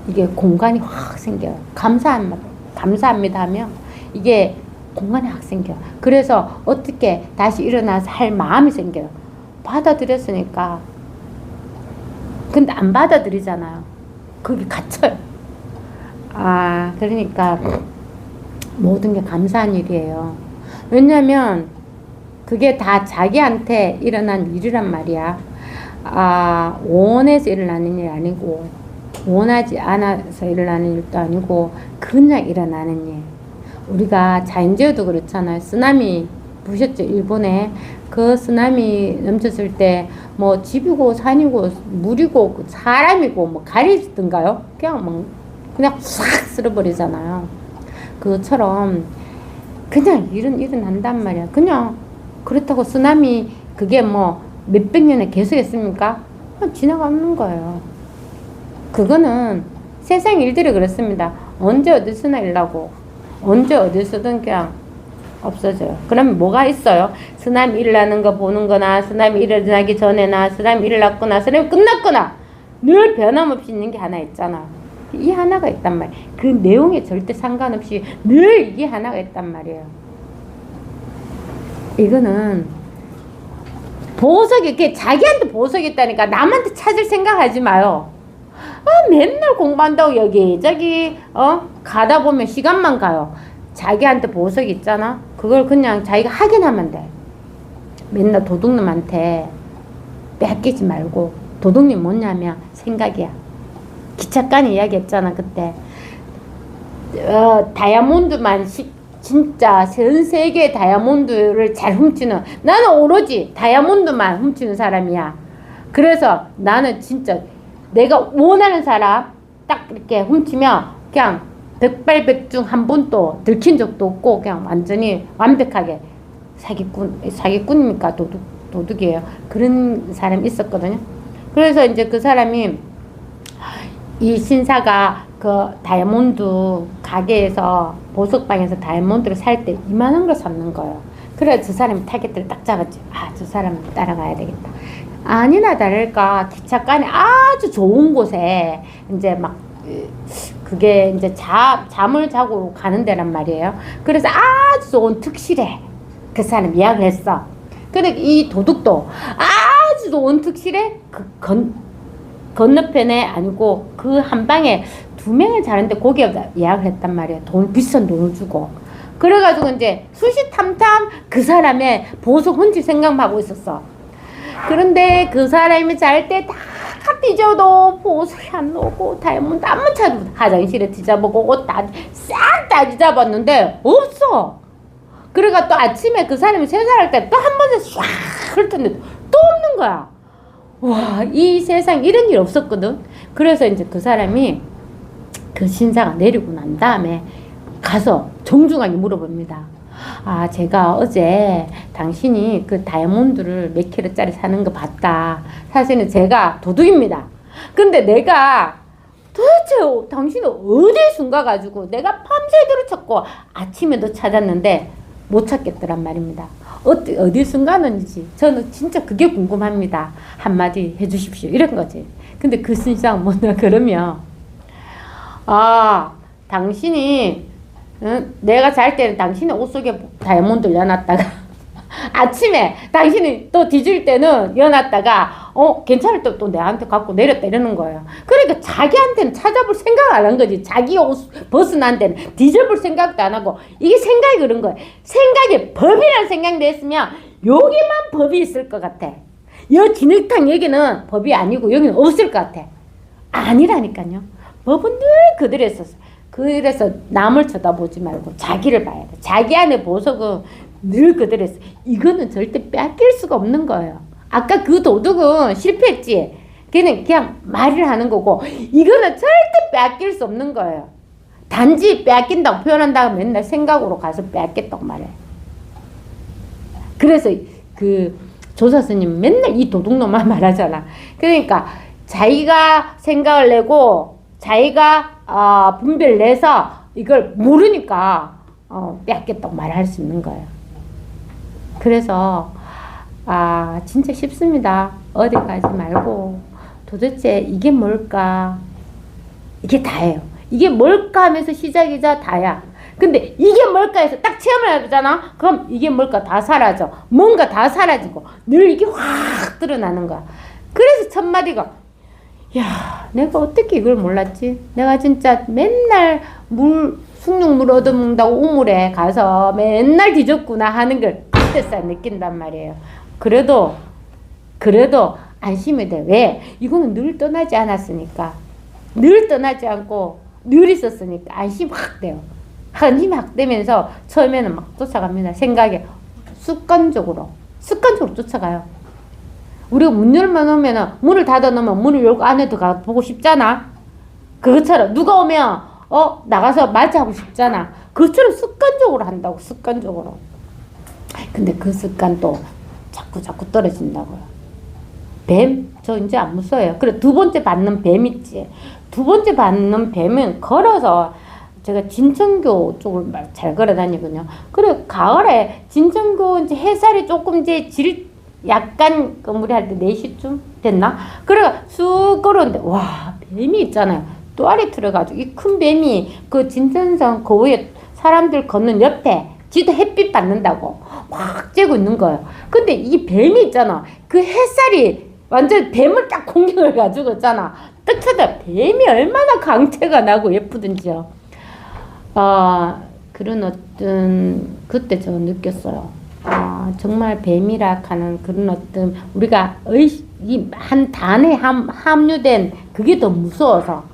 S1: 이게 공간이 확 생겨요. 감사합니다 하면 이게 공간이 확 생겨요. 그래서 어떻게 다시 일어나서 할 마음이 생겨요. 받아들였으니까. 근데 안 받아들이잖아요. 거기 갇혀요. 그러니까 모든 게 감사한 일이에요. 왜냐면 그게 다 자기한테 일어난 일이란 말이야. 원해서 일어나는 일이 아니고 원하지 않아서 일어나는 일도 아니고 그냥 일어나는 일. 우리가 자연재해도 그렇잖아요. 쓰나미 부셨죠, 일본에. 그 쓰나미 넘쳤을 때 뭐 집이고 산이고 물이고 사람이고 뭐 가리던가요? 그냥 싹 쓸어버리잖아요. 그것처럼 그냥 일은 일어난단 말이야. 그냥 그렇다고 쓰나미 그게 뭐 몇백 년에 계속했습니까? 지나가는 거예요. 그거는 세상 일들이 그렇습니다. 언제 어디서나 일나고 언제 어디서든 그냥 없어져요. 그러면 뭐가 있어요? 쓰나미 일어나는 거 보는 거나, 쓰나미 일어나기 전에나, 쓰나미 일어났거나, 쓰나미 끝났거나, 늘 변함없이 있는 게 하나 있잖아. 이 하나가 있단 말이에요. 그 내용에 절대 상관없이 늘 이게 하나가 있단 말이에요. 이거는 보석이, 이렇게 자기한테 보석이 있다니까 남한테 찾을 생각하지 마요. 맨날 공부한다고 여기저기 가다 보면 시간만 가요. 자기한테 보석이 있잖아. 그걸 그냥 자기가 확인하면 돼. 맨날 도둑놈한테 뺏기지 말고. 도둑님 뭐냐면 생각이야. 기찻간에 이야기했잖아 그때. 다이아몬드만 진짜 전 세계 다이아몬드를 잘 훔치는, 나는 오로지 다이아몬드만 훔치는 사람이야. 그래서 나는 진짜 내가 원하는 사람 딱 이렇게 훔치면 그냥 백발백중 한 번도 들킨 적도 없고 그냥 완전히 완벽하게 사기꾼입니까? 도둑이에요. 그런 사람이 있었거든요. 그래서 이제 그 사람이, 이 신사가 그 다이아몬드 가게에서, 보석방에서 다이아몬드를 살 때 이만한 걸 샀는 거예요. 그래서 저 사람이 타겟들을 딱 잡았지. 저 사람 따라가야 되겠다. 아니나 다를까 기찻간에 아주 좋은 곳에 이제 막 그게 이제 잠을 자고 가는 데란 말이에요. 그래서 아주 좋은 특실에 그 사람 예약을 했어. 근데 이 도둑도 아주 좋은 특실에 그 건너편에 아니고 그 한 방에 2명을 자는데 거기에 예약을 했단 말이에요. 비싼 돈을 주고. 그래가지고 이제 수시탐탐 그 사람의 보석 훔칠 생각만 하고 있었어. 그런데 그 사람이 잘 때 다 뒤져도 보석이 안 나오고 다이아몬드 한번 찾아도, 화장실에 뒤져보고 옷 다 싹 다 뒤져봤는데 없어. 그러니까 또 아침에 그 사람이 세살할 때 또 한 번에 싹 훑었는데 또 없는 거야. 와, 이 세상 이런 일 없었거든. 그래서 이제 그 사람이 그 신사가 내리고 난 다음에 가서 정중하게 물어봅니다. 제가 어제 당신이 그 다이아몬드를 몇 킬로짜리 사는 거 봤다. 사실은 제가 도둑입니다. 근데 내가 도대체 당신은 어디에 숨가가지고 내가 밤새도록 찾고 아침에도 찾았는데 못 찾겠더란 말입니다. 어디 숨가는지 저는 진짜 그게 궁금합니다. 한마디 해주십시오. 이런 거지. 근데 그 신사가 뭐냐 그러면, 당신이 내가 잘 때는 당신의 옷 속에 다이아몬드를 넣어놨다가 아침에 당신이 또 뒤질 때는 넣어놨다가 괜찮을 때 또 내한테 갖고 내렸다 이러는 거예요. 그러니까 자기한테는 찾아볼 생각 안 한 거지. 자기 옷 벗어난 데는 뒤져볼 생각도 안 하고, 이게 생각이 그런 거예요. 생각이 법이라는 생각이 됐으면 여기만 법이 있을 것 같아. 여 진흙탕 여기는 법이 아니고 여기는 없을 것 같아. 아니라니까요. 법은 늘 그대로 있었어. 그래서 남을 쳐다보지 말고 자기를 봐야 돼. 자기 안에 보석은 늘 그대로 있어. 이거는 절대 뺏길 수가 없는 거예요. 아까 그 도둑은 실패했지. 걔는 그냥 말을 하는 거고, 이거는 절대 뺏길 수 없는 거예요. 단지 뺏긴다고 표현한다고 맨날 생각으로 가서 뺏겠다고 말해. 그래서 그 조사스님 맨날 이 도둑놈만 말하잖아. 그러니까 자기가 생각을 내고 자기가 분별을 내서 이걸 모르니까 뺏겠다고 말할 수 있는 거예요. 그래서 진짜 쉽습니다. 어디 가지 말고 도대체 이게 뭘까? 이게 다예요. 이게 뭘까 하면서 시작이자 다야. 근데 이게 뭘까 해서 딱 체험을 해보잖아? 그럼 이게 뭘까 다 사라져. 뭔가 다 사라지고 늘 이게 확 드러나는 거야. 그래서 첫 마디가, 야, 내가 어떻게 이걸 몰랐지? 내가 진짜 맨날 숭늉물 얻어먹는다고 우물에 가서 맨날 뒤졌구나 하는 걸 그때서 느낀단 말이에요. 그래도 안심이 돼. 왜? 이거는 늘 떠나지 않았으니까. 늘 떠나지 않고 늘 있었으니까 안심 확 돼요. 안심 확 되면서 처음에는 막 쫓아갑니다. 생각에 습관적으로 쫓아가요. 우리가 문 열어놓으면 문을 닫아놓으면 문을 열고 안에 들어가 보고 싶잖아. 그것처럼 누가 오면 나가서 맞이하고 싶잖아. 그것처럼 습관적으로 한다고. 습관적으로. 근데 그 습관도 자꾸 떨어진다고요. 뱀? 저 이제 안 무서워요. 그래, 두 번째 받는 뱀 있지. 두 번째 받는 뱀은 걸어서 제가 진천교 쪽을 잘 걸어 다니거든요. 그래, 가을에 진천교 이제 햇살이 조금 이제 약간 우리 할 때 4시쯤 됐나? 그래, 쑥 걸었는데, 와, 뱀이 있잖아요. 또아리 틀어가지고, 이 큰 뱀이 그 진천선 그 위에 사람들 걷는 옆에 지도 햇빛 받는다고 확 쬐고 있는 거예요. 근데 이 뱀이 있잖아. 그 햇살이 완전 뱀을 딱 공격을 가지고 있잖아. 딱 쳐다 뱀이 얼마나 강태가 나고 예쁘든지요. 그런 어떤 그때 저 느꼈어요. 정말 뱀이라 하는 그런 어떤 우리가 한 단에 함유된 그게 더 무서워서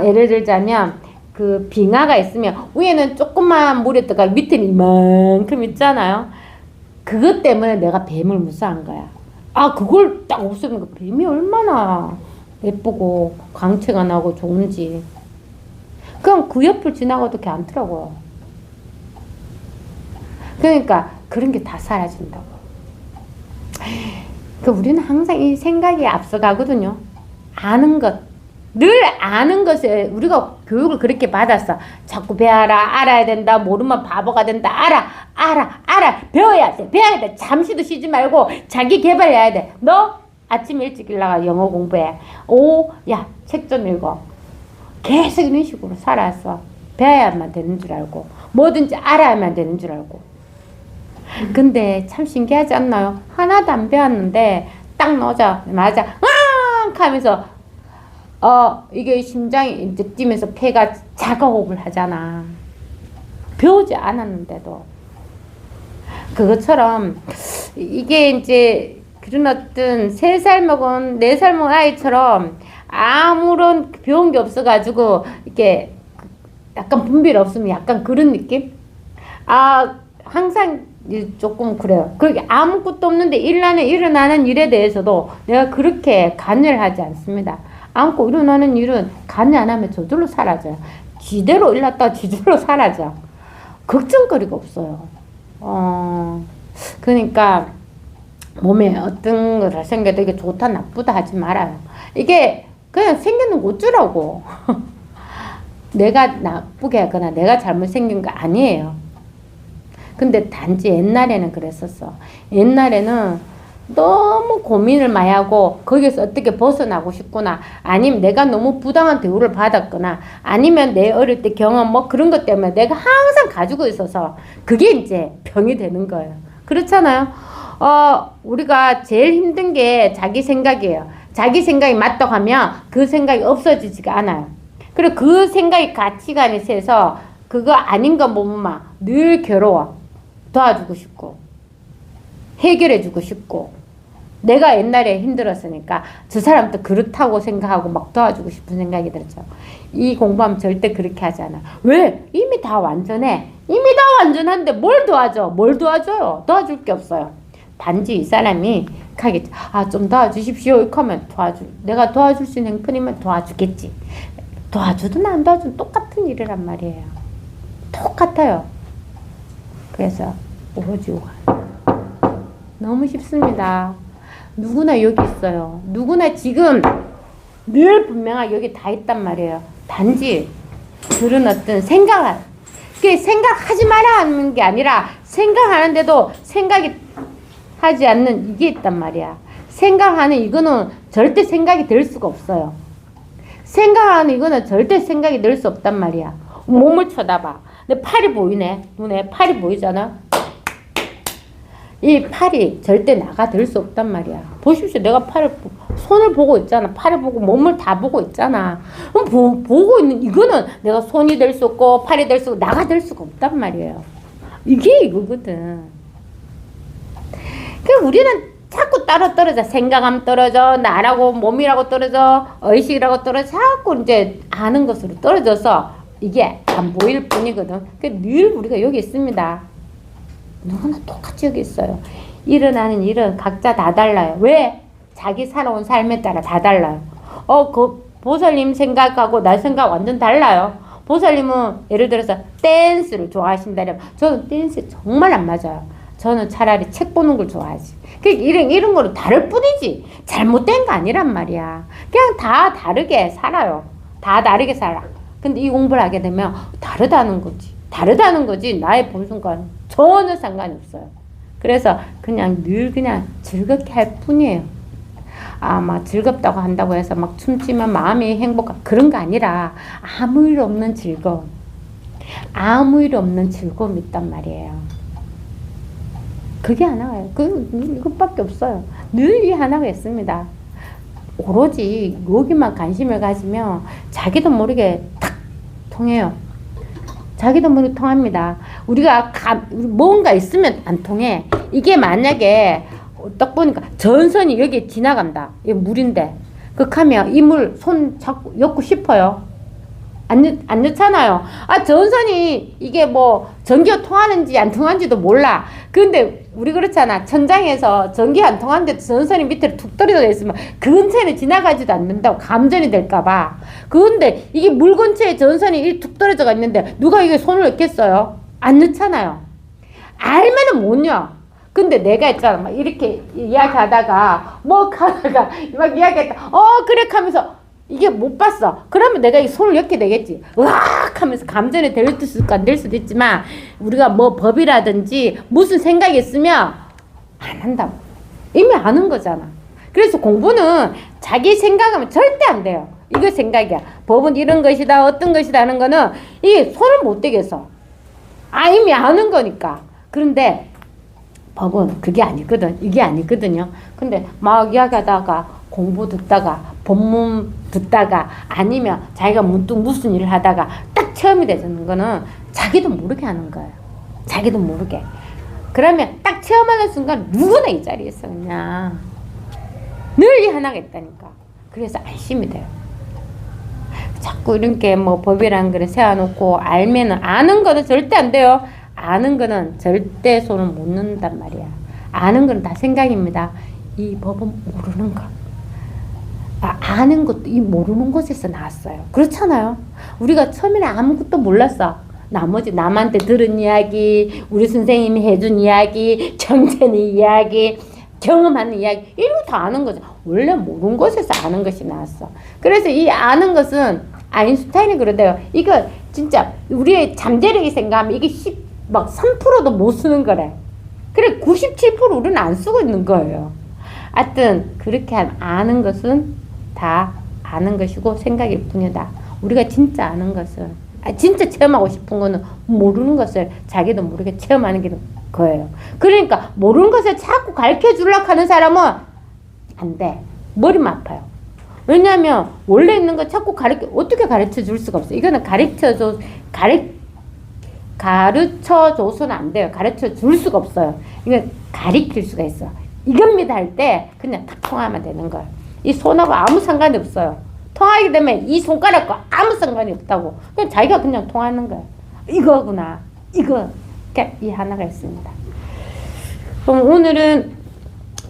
S1: 예를 들자면 그 빙하가 있으면 위에는 조그만 물에 들어가 밑에는 이만큼 있잖아요. 그것 때문에 내가 뱀을 무서워한 거야. 그걸 딱 없애면 뱀이 얼마나 예쁘고 광채가 나고 좋은지. 그냥 그 옆을 지나가도 그렇게 않더라고요. 그러니까 그런 게 다 사라진다고. 우리는 항상 이 생각이 앞서가거든요. 아는 것. 늘 아는 것에 우리가 교육을 그렇게 받았어. 자꾸 배워라. 알아야 된다. 모르면 바보가 된다. 알아. 배워야 돼. 잠시도 쉬지 말고 자기 개발해야 돼. 너 아침 일찍 일어나가 영어 공부해. 야, 책 좀 읽어. 계속 이런 식으로 살았어. 배워야만 되는 줄 알고 뭐든지 알아야만 되는 줄 알고. 근데 참 신기하지 않나요? 하나도 안 배웠는데 딱 넣자마자 하면서 이게 심장이 이제 뛰면서 폐가 작업을 하잖아. 배우지 않았는데도. 그것처럼 이게 이제 그런 어떤 3살 먹은 4살 먹은 아이처럼 아무런 배운 게 없어가지고 이렇게 약간 분별 없으면 약간 그런 느낌? 항상 조금 그래요. 그렇게 아무것도 없는데 일어나는 일에 대해서도 내가 그렇게 관여를 하지 않습니다. 안고 일어나는 일은 관여 안 하면 저절로 사라져요. 지대로 일났다가 지대로 사라져. 걱정거리가 없어요. 그러니까 몸에 어떤 걸 생겨도 이게 좋다 나쁘다 하지 말아요. 이게 그냥 생기는 거 어쩌라고. 내가 나쁘게 하거나 내가 잘못 생긴 거 아니에요. 근데 단지 옛날에는 그랬었어. 옛날에는 너무 고민을 많이 하고 거기서 어떻게 벗어나고 싶구나, 아니면 내가 너무 부당한 대우를 받았거나, 아니면 내 어릴 때 경험 뭐 그런 것 때문에 내가 항상 가지고 있어서 그게 이제 병이 되는 거예요. 그렇잖아요. 우리가 제일 힘든 게 자기 생각이에요. 자기 생각이 맞다고 하면 그 생각이 없어지지가 않아요. 그리고 그 생각이 가치관이 세서 그거 아닌 거 보면 늘 괴로워. 도와주고 싶고 해결해주고 싶고, 내가 옛날에 힘들었으니까 저 사람도 그렇다고 생각하고 막 도와주고 싶은 생각이 들죠. 이 공부하면 절대 그렇게 하지 않아. 왜? 이미 다 완전해. 이미 다 완전한데 뭘 도와줘? 뭘 도와줘요? 도와줄 게 없어요. 단지 이 사람이 가겠지. 좀 도와주십시오. 이렇게 하면 내가 도와줄 수 있는 형편이면 도와주겠지. 도와주든 안 도와주든 똑같은 일이란 말이에요. 똑같아요. 그래서 오로지 너무 쉽습니다. 누구나 여기 있어요. 누구나 지금 늘 분명하게 여기 다 있단 말이에요. 단지 그런 어떤 그게 생각하지 마라 하는 게 아니라 생각하는데도 생각이 하지 않는 이게 있단 말이야. 생각하는 이거는 절대 생각이 될 수가 없어요. 생각하는 이거는 절대 생각이 될 수 없단 말이야. 몸을 쳐다봐. 내 팔이 보이네. 눈에 팔이 보이잖아. 이 팔이 절대 나가 될 수 없단 말이야. 보십시오. 내가 손을 보고 있잖아. 팔을 보고 몸을 다 보고 있잖아. 그럼 보고 있는 이거는 내가 손이 될 수 없고 팔이 될 수 없고 나가 될 수가 없단 말이에요. 이게 이거거든. 그럼 우리는 자꾸 따로 떨어져. 생각하면 떨어져. 나라고 몸이라고 떨어져. 의식이라고 떨어져. 자꾸 이제 아는 것으로 떨어져서 이게 안 보일 뿐이거든. 늘 우리가 여기 있습니다. 누구나 똑같이 여기 있어요. 일어나는 일은 각자 다 달라요. 왜? 자기 살아온 삶에 따라 다 달라요. 보살님 생각하고 나 생각 완전 달라요. 보살님은 예를 들어서 댄스를 좋아하신다면 저는 댄스 정말 안 맞아요. 저는 차라리 책 보는 걸 좋아하지. 이런 거로 다를 뿐이지 잘못된 거 아니란 말이야. 그냥 다 다르게 살아요. 다 다르게 살아. 근데 이 공부를 하게 되면 다르다는 거지. 다르다는 거지. 나의 본성과는 전혀 상관이 없어요. 그래서 그냥 늘 그냥 즐겁게 할 뿐이에요. 막 즐겁다고 한다고 해서 막 춤추면 마음이 행복한 그런 거 아니라 아무 일 없는 즐거움. 아무 일 없는 즐거움이 있단 말이에요. 그게 하나예요. 이것밖에 없어요. 늘 이 하나가 있습니다. 오로지 여기만 관심을 가지면 자기도 모르게 탁 통해요. 자기도 모르게 통합니다. 우리가 뭔가 있으면 안 통해. 이게 만약에 딱 보니까 전선이 여기 지나간다. 이게 물인데 극하면 이 물 손 잡고 엮고 싶어요. 안 넣잖아요. 전선이 이게 뭐 전기가 통하는지 안 통하는지도 몰라. 근데 우리 그렇잖아. 천장에서 전기 안 통하는데 전선이 밑으로 툭 떨어져 있으면 그 근처에는 지나가지도 않는다고 감전이 될까봐. 그런데 이게 물 근처에 전선이 툭 떨어져가 있는데 누가 이게 손을 넣겠어요? 안 넣잖아요. 알면은 못 넣어. 근데 내가 있잖아. 막 이렇게 이야기하다가 뭐 하다가 막 이야기했다. 그래 하면서 이게 못 봤어. 그러면 내가 이 손을 이렇게 되겠지. 으악 하면서 감전이 될 수도 있고 안 될 수도 있지만 우리가 뭐 법이라든지 무슨 생각이 있으면 안 한다고. 이미 아는 거잖아. 그래서 공부는 자기 생각하면 절대 안 돼요. 이거 생각이야. 법은 이런 것이다 어떤 것이다 하는 거는 이 손을 못 대겠어. 이미 아는 거니까. 그런데 법은 그게 아니거든. 이게 아니거든요. 근데 막 이야기하다가 공부 듣다가 본문 듣다가 아니면 자기가 문득 무슨 일을 하다가 딱 체험이 되는 거는 자기도 모르게 하는 거예요. 자기도 모르게. 그러면 딱 체험하는 순간 누구나 이 자리에 있어 그냥. 늘 이 하나가 있다니까. 그래서 안심이 돼요. 자꾸 이렇게 뭐 법이라는 거를 세워놓고 알면은 아는 거는 절대 안 돼요. 아는 거는 절대 손을 못 넣는단 말이야. 아는 건 다 생각입니다. 이 법은 모르는 거. 아는 것도 이 모르는 곳에서 나왔어요. 그렇잖아요. 우리가 처음에는 아무것도 몰랐어. 나머지 남한테 들은 이야기, 우리 선생님이 해준 이야기, 정전의 이야기, 경험하는 이야기 이런 거 다 아는 거죠. 원래 모르는 곳에서 아는 것이 나왔어. 그래서 이 아는 것은 아인슈타인이 그러대요. 이거 진짜 우리의 잠재력이 생각하면 이게 막 3%도 못 쓰는 거래. 그래 97% 우리는 안 쓰고 있는 거예요. 하여튼 그렇게 아는 것은 다 아는 것이고 생각일 뿐이다. 우리가 진짜 아는 것은 진짜 체험하고 싶은 거는 모르는 것을 자기도 모르게 체험하는 게 거예요. 그러니까 모르는 것을 자꾸 가르쳐 주려고 하는 사람은 안 돼. 머리만 아파요. 왜냐하면 원래 있는 거 자꾸 어떻게 가르쳐 줄 수가 없어. 이거는 가르쳐줘서는 안 돼요. 가르쳐 줄 수가 없어요. 이건 가르칠 수가 있어. 이겁니다 할 때 그냥 딱 통하면 되는 거예요. 이 손하고 아무 상관이 없어요. 통하게 되면 이 손가락과 아무 상관이 없다고. 그냥 자기가 그냥 통하는 거예요. 이거구나. 이거. 이 하나가 있습니다. 그럼 오늘은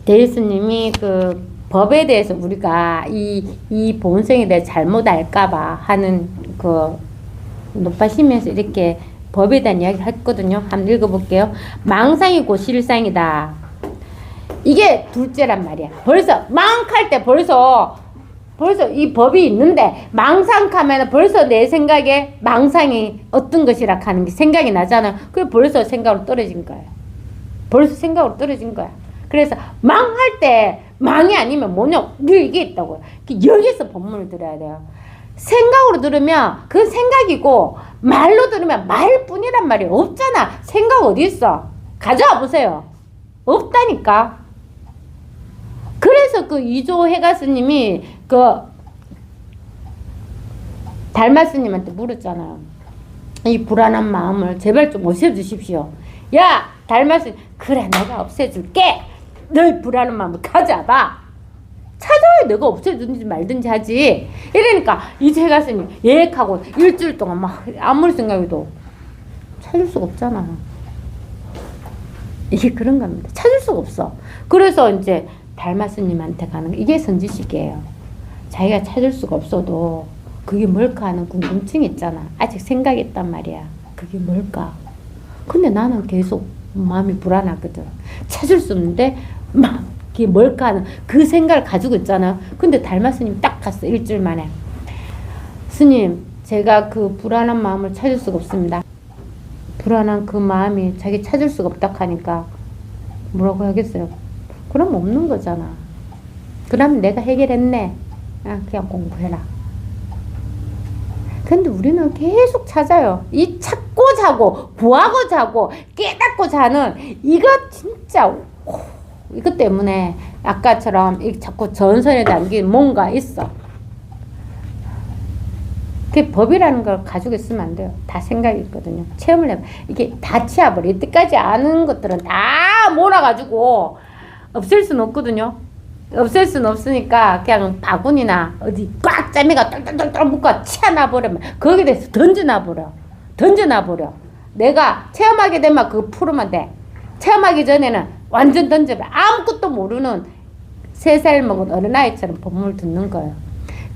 S1: 데이스님이 그 법에 대해서 우리가 이 본성에 대해 잘못 알까봐 하는 그 높아시면서 이렇게 법에 대한 이야기를 했거든요. 한번 읽어볼게요. 망상이 곧 실상이다. 이게 둘째란 말이야. 벌써 망할 때 벌써 이 법이 있는데 망상하면 벌써 내 생각에 망상이 어떤 것이라 하는 게 생각이 나잖아. 그래 벌써 생각으로 떨어진 거야. 벌써 생각으로 떨어진 거야. 그래서 망할 때 망이 아니면 뭐냐? 늘 이게 있다고요. 여기서 법문을 들어야 돼요. 생각으로 들으면 그건 생각이고 말로 들으면 말뿐이란 말이 없잖아. 생각 어디 있어? 가져와 보세요. 없다니까. 그래서 그 이조 해가스님이 그 달마스님한테 물었잖아요. 이 불안한 마음을 제발 좀 없애주십시오. 야 달마스, 그래 내가 없애줄게. 너의 불안한 마음을 가져와봐. 찾아야 내가 없애주든지 말든지 하지. 이러니까 이조 해가스님 예약하고 일주일 동안 막 아무리 생각해도 찾을 수가 없잖아. 이게 그런 겁니다. 찾을 수가 없어. 그래서 이제 달마스님한테 가는 거, 이게 선지식이에요. 자기가 찾을 수가 없어도 그게 뭘까 하는 궁금증이 있잖아. 아직 생각이 있단 말이야. 그게 뭘까? 근데 나는 계속 마음이 불안하거든. 찾을 수 없는데 막 그게 뭘까 하는 그 생각을 가지고 있잖아. 근데 달마스님 딱 갔어. 일주일 만에. 스님, 제가 그 불안한 마음을 찾을 수가 없습니다. 불안한 그 마음이 자기 찾을 수가 없다 하니까 뭐라고 하겠어요? 그럼 없는 거잖아. 그럼 내가 해결했네. 아, 그냥 공부해라. 근데 우리는 계속 찾아요. 이 찾고 자고 구하고 자고 깨닫고 자는 이거 진짜 이것 때문에 아까처럼 자꾸 전선에 담긴 뭔가 있어. 그 법이라는 걸 가지고 있으면 안 돼요. 다 생각이 있거든요. 체험을 해봐. 이게 다 치워버려. 이때까지 아는 것들은 다 몰아가지고 없앨 수는 없거든요. 없앨 수는 없으니까 그냥 바구니나 어디 꽉 짜미가 똘똘똘똘 묶어 치워놔버리면 거기에 대해서 던져놔버려. 내가 체험하게 되면 그거 풀으면 돼. 체험하기 전에는 완전 던져버려. 아무것도 모르는 3살 먹은 어린아이처럼 법문을 듣는 거예요.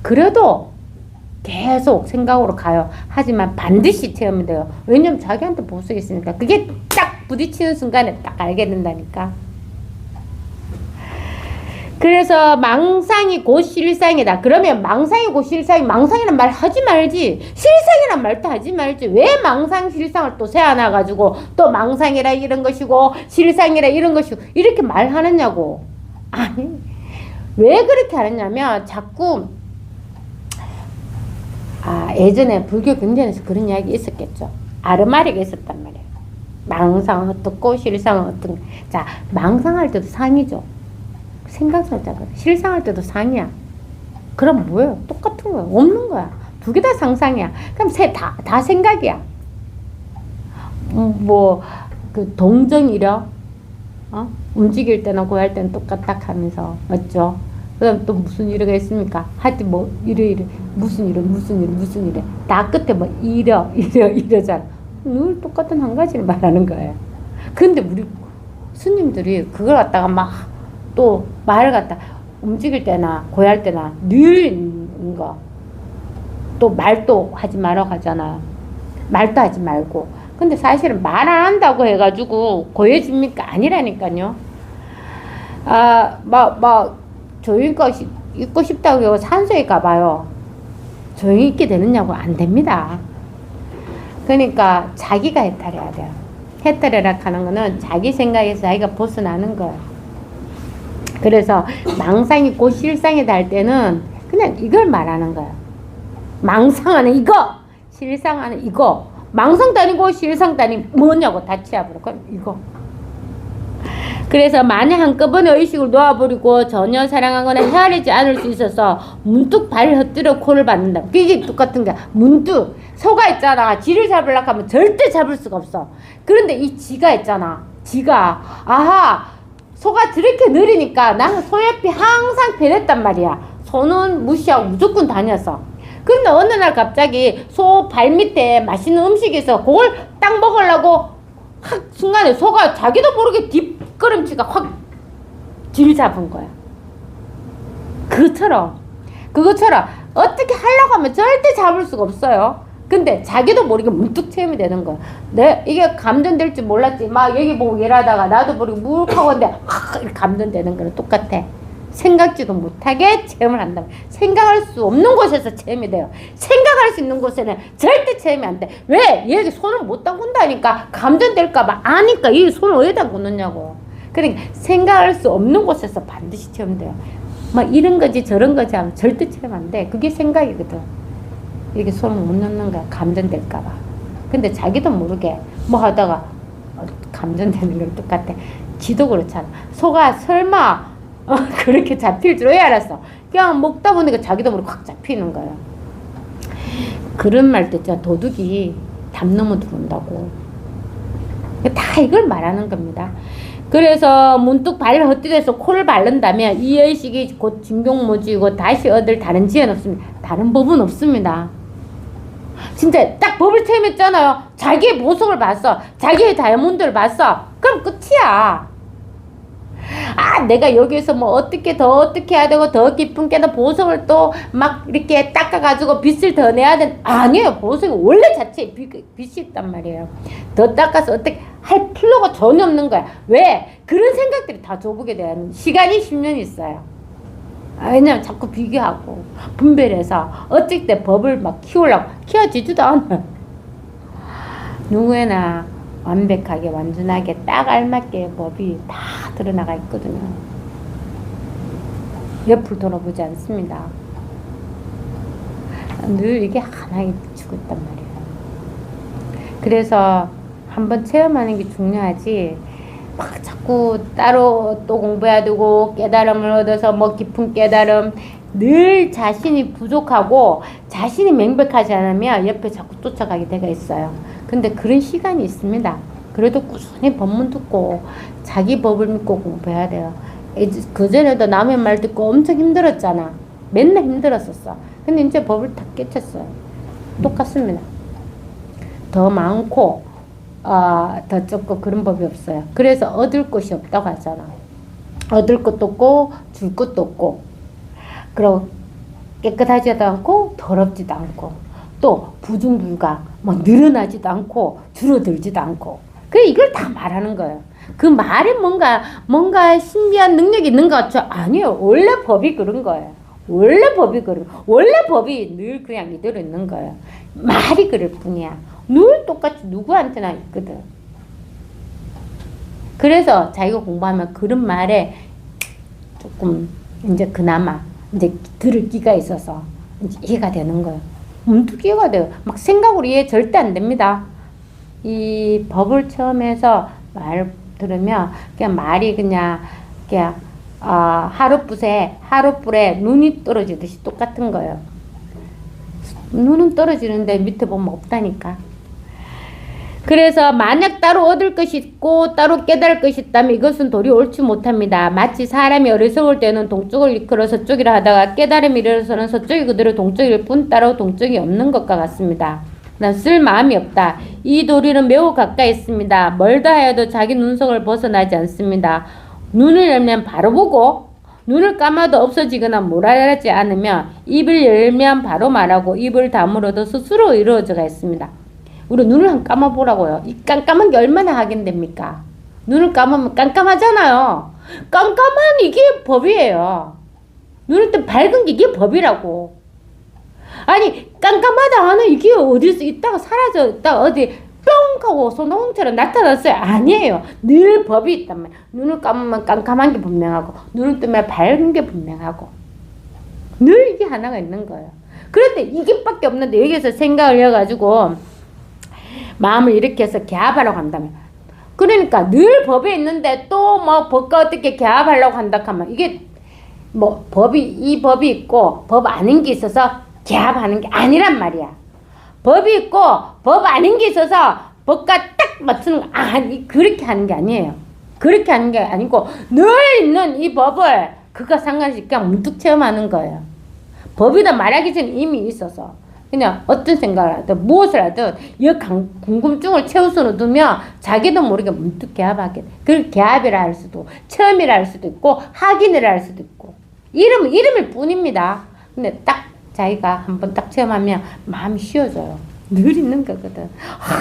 S1: 그래도 계속 생각으로 가요. 하지만 반드시 체험이 돼요. 왜냐면 자기한테 보석이 있으니까. 그게 딱 부딪히는 순간에 딱 알게 된다니까. 그래서 망상이 곧 실상이다. 그러면 망상이 곧 실상이, 망상이란 말 하지 말지. 실상이란 말도 하지 말지. 왜 망상 실상을 또 세워놔가지고 또 망상이라 이런 것이고 실상이라 이런 것이고 이렇게 말하느냐고. 아니, 왜 그렇게 하느냐면 자꾸 예전에 불교 경전에서 그런 이야기 있었겠죠. 아르마리가 있었단 말이에요. 망상은 어떻고 실상은 어떤. 자, 망상할 때도 상이죠. 생각살자가. 실상할 때도 상이야. 그럼 뭐예요? 똑같은 거야. 없는 거야. 두 개 다 상상이야. 그럼 다 생각이야. 그 동정이력, 움직일 때나 고할 때는 똑같다 하면서, 맞죠? 그 다음 또 무슨 일화가 있습니까? 하여튼 이래. 무슨 일에. 다 끝에 이러잖아. 늘 똑같은 한 가지를 말하는 거예요. 근데 우리 스님들이 그걸 갖다가 또 말을 갖다 움직일 때나 고할 때나 늘 있는 거. 또 말도 하지 말아 가잖아요. 말도 하지 말고. 근데 사실은 말 안 한다고 해가지고 고해집니까? 아니라니까요. 조용히 있고 싶다고 해서 산소에 가봐요. 조용히 있게 되느냐고 안 됩니다. 그러니까 자기가 해탈해야 돼요. 해탈해라 하는 거는 자기 생각에서 자기가 벗어나는 거예요. 그래서 망상이 곧 실상이다 할 때는 그냥 이걸 말하는 거예요. 망상하는 이거, 실상하는 이거. 망상도 아니고 실상도 아니고 뭐냐고 다 치워버려. 그럼 이거. 그래서 만약 한꺼번에 의식을 놓아버리고 전혀 사랑하거나 헤아리지 않을 수 있어서 문득 발을 헛들여 코를 받는다. 그게 똑같은 거야. 문득 소가 있잖아. 쥐를 잡으려고 하면 절대 잡을 수가 없어. 그런데 이 쥐가 있잖아. 쥐가 소가 저렇게 느리니까 나는 소 옆에 항상 배냈단 말이야. 소는 무시하고 무조건 다녔어. 근데 어느 날 갑자기 소 발밑에 맛있는 음식이 있어. 그걸 딱 먹으려고 확 순간에 소가 자기도 모르게 뒷걸음치가 확 쥐를 잡은 거야. 그것처럼 어떻게 하려고 하면 절대 잡을 수가 없어요. 근데 자기도 모르게 문득 체험이 되는 거야. 이게 감전될 줄 몰랐지. 여기 보고 일하다가 나도 모르게 무욱하고 근데 확 감전되는 거랑 똑같아. 생각지도 못하게 체험을 한다. 생각할 수 없는 곳에서 체험이 돼요. 생각할 수 있는 곳에는 절대 체험이 안 돼. 왜? 얘기 손을 못 담근다니까. 감전될까봐 아니까 이 손을 어디다 담그느냐고. 그러니까 생각할 수 없는 곳에서 반드시 체험돼요. 이런 거지 저런 거지 하면 절대 체험 안 돼. 그게 생각이거든. 이렇게 손을 못 넣는 거야. 감전될까봐. 근데 자기도 모르게 하다가 감전되는 걸 똑같아. 지도 그렇잖아. 소가 설마 그렇게 잡힐 줄 왜 알았어? 그냥 먹다 보니까 자기도 모르게 확 잡히는 거야. 그런 말도 있잖아. 도둑이 담 넘어 들어온다고. 다 이걸 말하는 겁니다. 그래서 문득 발을 헛디뎌서 코를 바른다면 이 의식이 곧 진경모지이고 다시 얻을 다른 지혜는 없습니다. 다른 법은 없습니다. 진짜 딱 법을 체험했잖아요. 자기의 보석을 봤어. 자기의 다이아몬드를 봤어. 그럼 끝이야. 내가 여기서 어떻게 해야 되고 더 깊은 깨도 보석을 또 이렇게 닦아가지고 빛을 더 내야 아니에요. 보석이 원래 자체에 빛이 있단 말이에요. 더 닦아서 어떻게 할 필요가 전혀 없는 거야. 왜? 그런 생각들이 다 줘보게 돼요. 시간이 10년 있어요. 왜냐면 자꾸 비교하고 분별해서 어쩔 때 법을 막 키우려고 키워지지도 않아. 누구나 완벽하게 완전하게 딱 알맞게 법이 다 드러나가 있거든요. 옆을 돌아보지 않습니다. 늘 이게 하나에 비추고 있단 말이에요. 그래서 한번 체험하는 게 중요하지, 막 자꾸 따로 또 공부해야 되고 깨달음을 얻어서 뭐 깊은 깨달음, 늘 자신이 부족하고 자신이 명백하지 않으면 옆에 자꾸 쫓아가게 되어 있어요. 근데 그런 시간이 있습니다. 그래도 꾸준히 법문 듣고 자기 법을 믿고 공부해야 돼요. 그전에도 남의 말 듣고 엄청 힘들었잖아. 맨날 힘들었었어. 근데 이제 법을 다 깨쳤어요. 똑같습니다. 더 많고 더 적고 그런 법이 없어요. 그래서 얻을 것이 없다고 하잖아. 얻을 것도 없고 줄 것도 없고, 그리고 깨끗하지도 않고 더럽지도 않고, 또 부중불가, 뭐 늘어나지도 않고 줄어들지도 않고. 그래, 이걸 다 말하는 거예요. 그 말에 뭔가 신비한 능력이 있는 것 같죠? 아니요. 원래 법이 그런 거예요. 원래 법이 늘 그냥 이대로 있는 거예요. 말이 그럴 뿐이야. 늘 똑같이 누구한테나 있거든. 그래서 자기가 공부하면 그런 말에 조금 이제 그나마 이제 들을 기가 있어서 이제 이해가 되는 거예요. 문득 이해가 돼요. 막 생각으로 이해 절대 안 됩니다. 이 법을 처음 해서 말 들으면 그냥 말이 그냥 하룻불에 눈이 떨어지듯이 똑같은 거예요. 눈은 떨어지는데 밑에 보면 없다니까. 그래서 만약 따로 얻을 것이 있고 따로 깨달을 것이 있다면 이것은 도리 옳지 못합니다. 마치 사람이 어리석을 때는 동쪽을 이끌어 서쪽이라 하다가 깨달음이 이르러서는 서쪽이 그대로 동쪽일 뿐 따로 동쪽이 없는 것과 같습니다. 난 쓸 마음이 없다. 이 도리는 매우 가까이 있습니다. 멀다 하여도 자기 눈속을 벗어나지 않습니다. 눈을 열면 바로 보고 눈을 감아도 없어지거나 몰아내지 않으며 입을 열면 바로 말하고 입을 다물어도 스스로 이루어져가 있습니다. 우리 눈을 한번 감아보라고요. 이 깜깜한 게 얼마나 하겐됩니까? 눈을 감으면 깜깜하잖아요. 깜깜한 이게 법이에요. 눈을 또 밝은 게 이게 법이라고. 아니 깜깜하다 하는 이게 어디서 있다가 사라져 있다가 어디 뿅 하고 손오공처럼 나타났어요? 아니에요. 늘 법이 있단 말이에요. 눈을 감으면 깜깜한 게 분명하고 눈을 뜨면 밝은 게 분명하고 늘 이게 하나가 있는 거예요. 그런데 이게 밖에 없는데 여기서 생각을 해가지고 마음을 이렇게 해서 개합하려고 한다면, 그러니까 늘 법에 있는데 또 뭐 법과 어떻게 개합하려고 한다 하면 이게 뭐 이 법이 있고 법 아닌 게 있어서 개합하는 게 아니란 말이야. 법이 있고 법 아닌 게 있어서 법과 딱 맞추는 거 아니, 그렇게 하는 게 아니에요. 그렇게 하는 게 아니고 늘 있는 이 법을 그거 상관없이 그냥 문득 체험하는 거예요. 법이다 말하기 전에 이미 있어서 그냥 어떤 생각을 하든 무엇을 하든 이 궁금증을 최우선으로 두면 자기도 모르게 문득 개합하게 돼. 그 개합이라 할 수도 체험이라 할 수도 있고 확인이라 할 수도 있고 이름일 뿐입니다. 근데 딱 자기가 한번 딱 체험하면 마음이 쉬워져요. 늘 있는 거거든.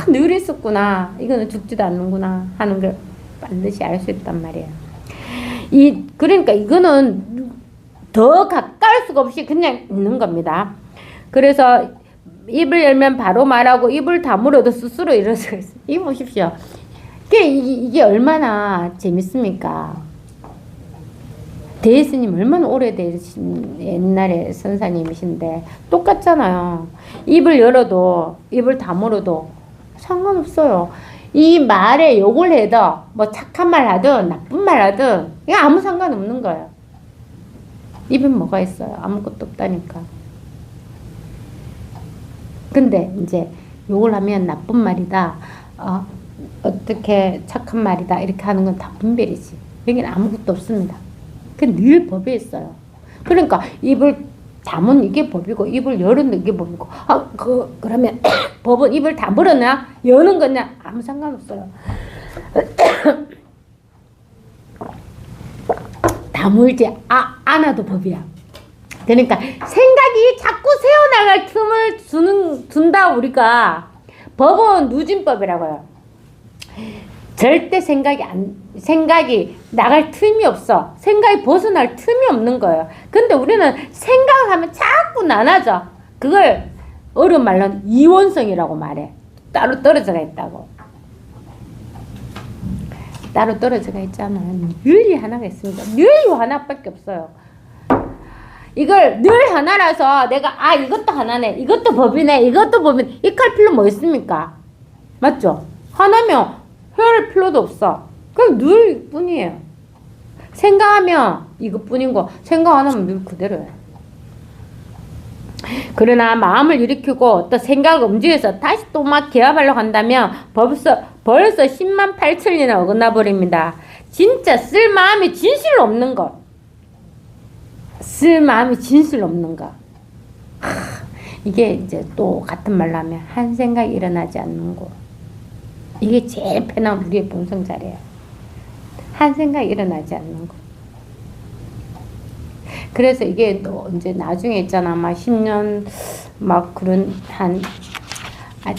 S1: 늘 있었구나. 이거는 죽지도 않는구나 하는 걸 반드시 알 수 있단 말이에요. 그러니까 이거는 더 가까울 수가 없이 그냥 있는 겁니다. 그래서 입을 열면 바로 말하고 입을 다물어도 스스로 이러서 있어요. 이거 보십시오. 이게 얼마나 재밌습니까? 대스님 얼마나 오래되신 옛날에 선사님이신데 똑같잖아요. 입을 열어도 입을 다물어도 상관없어요. 이 말에 욕을 해도 뭐 착한 말 하든 나쁜 말 하든 이게 아무 상관없는 거예요. 입에 뭐가 있어요? 아무것도 없다니까. 근데 이제 욕을 하면 나쁜 말이다, 어떻게 착한 말이다 이렇게 하는 건 다 분별이지. 여기는 아무것도 없습니다. 그 늘 법에 있어요. 그러니까 입을 담은 이게 법이고 입을 열은 이게 법이고 그러면 법은 입을 다물었나 여는 거냐 아무 상관없어요. 다물지 않아도 법이야. 그러니까 생각이 자꾸 새어나갈 틈을 준다 우리가. 법은 누진법이라고요. 절대 생각이 나갈 틈이 없어. 생각이 벗어날 틈이 없는 거예요. 근데 우리는 생각을 하면 자꾸 나눠져. 그걸 어려운 말로는 이원성이라고 말해. 따로 떨어져가 있다고. 따로 떨어져가 있잖아. 늘 하나가 있습니다. 늘 하나밖에 없어요. 이걸 늘 하나라서 내가 이것도 하나네, 이것도 법이네, 이것도 법이네, 이렇게 할 필요 뭐 있습니까? 맞죠? 하나면 헤아릴 필요도 없어. 그냥 늘 뿐이에요. 생각하면 이것뿐인 거, 생각 안 하면 늘 그대로예요. 그러나 마음을 일으키고 또 생각을 움직여서 다시 또 막 개합하려고 한다면 벌써 10만 8천리나 어긋나 버립니다. 진짜 쓸 마음이 진실 없는 거. 쓸 마음이 진실 없는 거. 이게 이제 또 같은 말로 하면 한 생각이 일어나지 않는 거. 이게 제일 편한 우리의 본성 자리예요. 한 생각이 일어나지 않는 거. 그래서 이게 또 이제 나중에 있잖아. 막 10년 막 그런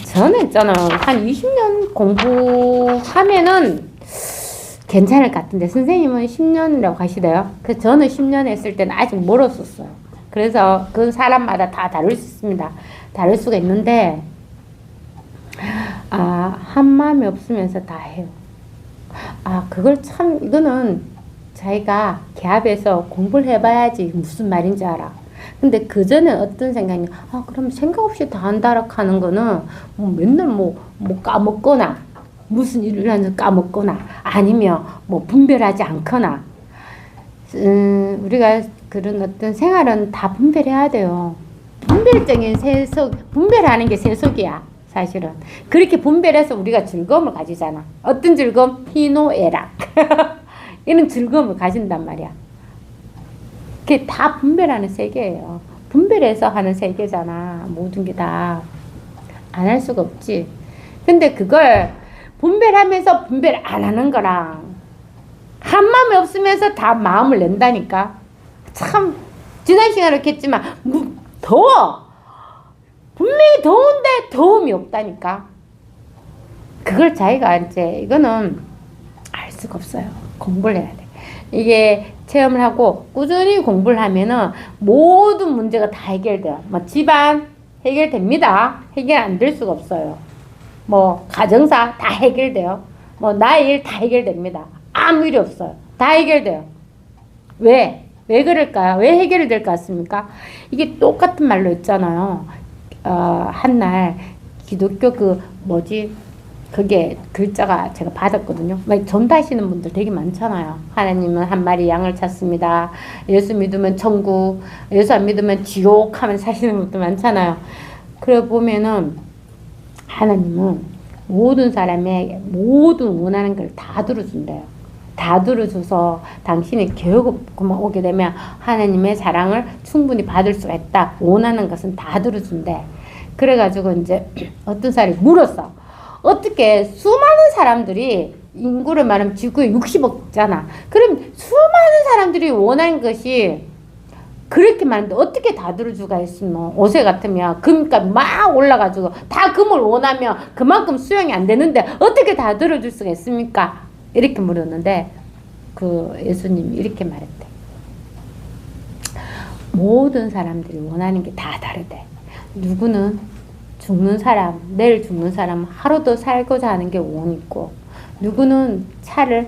S1: 저는 있잖아. 한 20년 공부하면은 괜찮을 것 같은데 선생님은 10년이라고 하시대요. 그래서 저는 10년 했을 때는 아직 멀었었어요. 그래서 그 사람마다 다 다를 수 있습니다. 다를 수가 있는데 한 마음이 없으면서 다 해요. 그걸 참 이거는 자기가 개합해서 공부를 해봐야지 무슨 말인지 알아. 근데 그 전에 어떤 생각이 그럼 생각 없이 다 한다라 하는 거는 맨날 뭐 까먹거나 무슨 일을 하는지 까먹거나 아니면 뭐 분별하지 않거나 우리가 그런 어떤 생활은 다 분별해야 돼요. 분별적인 분별하는 게 세속이야. 사실은 그렇게 분별해서 우리가 즐거움을 가지잖아. 어떤 즐거움? 희노애락 이런 즐거움을 가진단 말이야. 그게 다 분별하는 세계예요. 분별해서 하는 세계잖아. 모든 게 다 안 할 수가 없지. 근데 그걸 분별하면서 분별 안 하는 거랑 한 마음이 없으면서 다 마음을 낸다니까. 참 지난 시간에 이렇게 했지만 더워. 분명히 더운데 더움이 없다니까. 그걸 자기가 이제 이거는 알 수가 없어요. 공부를 해야 돼. 이게 체험을 하고 꾸준히 공부를 하면은 모든 문제가 다 해결돼요. 뭐 집안 해결됩니다. 해결 안 될 수가 없어요. 뭐 가정사 다 해결돼요. 뭐 나의 일 다 해결됩니다. 아무 일이 없어요. 다 해결돼요. 왜 그럴까요? 왜 해결이 될 것 같습니까? 이게 똑같은 말로 있잖아요. 한날 기독교 그게 글자가 제가 받았거든요. 막 전도하시는 분들 되게 많잖아요. 하나님은 한 마리 양을 찾습니다. 예수 믿으면 천국, 예수 안 믿으면 지옥 하면 사시는 분들 많잖아요. 그래 보면은 하나님은 모든 사람의 모든 원하는 걸 다 들어준대요. 다 들어줘서 당신이 겨우고만 오게 되면 하나님의 사랑을 충분히 받을 수가 있다. 원하는 것은 다 들어준대. 그래가지고 이제 어떤 사람이 물었어. 어떻게 수많은 사람들이 인구를 말하면 지구에 60억잖아. 그럼 수많은 사람들이 원하는 것이 그렇게 많은데 어떻게 다 들어주가 있으면 옷에 같으면 금값 막 올라가지고 다 금을 원하면 그만큼 수용이 안 되는데 어떻게 다 들어줄 수가 있습니까? 이렇게 물었는데 그 예수님이 이렇게 말했대. 모든 사람들이 원하는 게 다 다르대. 누구는 죽는 사람, 내일 죽는 사람 하루 더 살고자 하는 게 원 있고, 누구는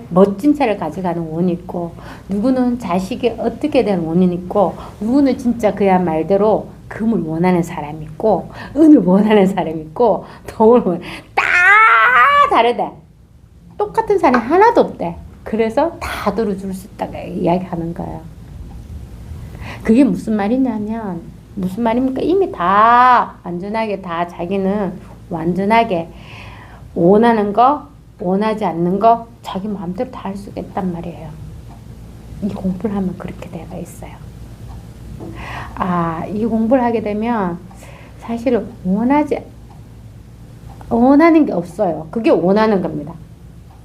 S1: 멋진 차를 가져가는 원이 있고, 누구는 자식이 어떻게 된 원인 있고, 누구는 진짜 그야 말대로 금을 원하는 사람이 있고, 은을 원하는 사람이 있고, 돈을 다 다르대. 똑같은 사람이 하나도 없대. 그래서 다 들어줄 수 있다고 이야기하는 거예요. 그게 무슨 말이냐면, 무슨 말입니까? 이미 다 완전하게 다 자기는 완전하게 원하는 거, 원하지 않는 거 자기 마음대로 다 할 수 있단 말이에요. 이 공부를 하면 그렇게 되어 있어요. 이 공부를 하게 되면 사실은 원하는 게 없어요. 그게 원하는 겁니다.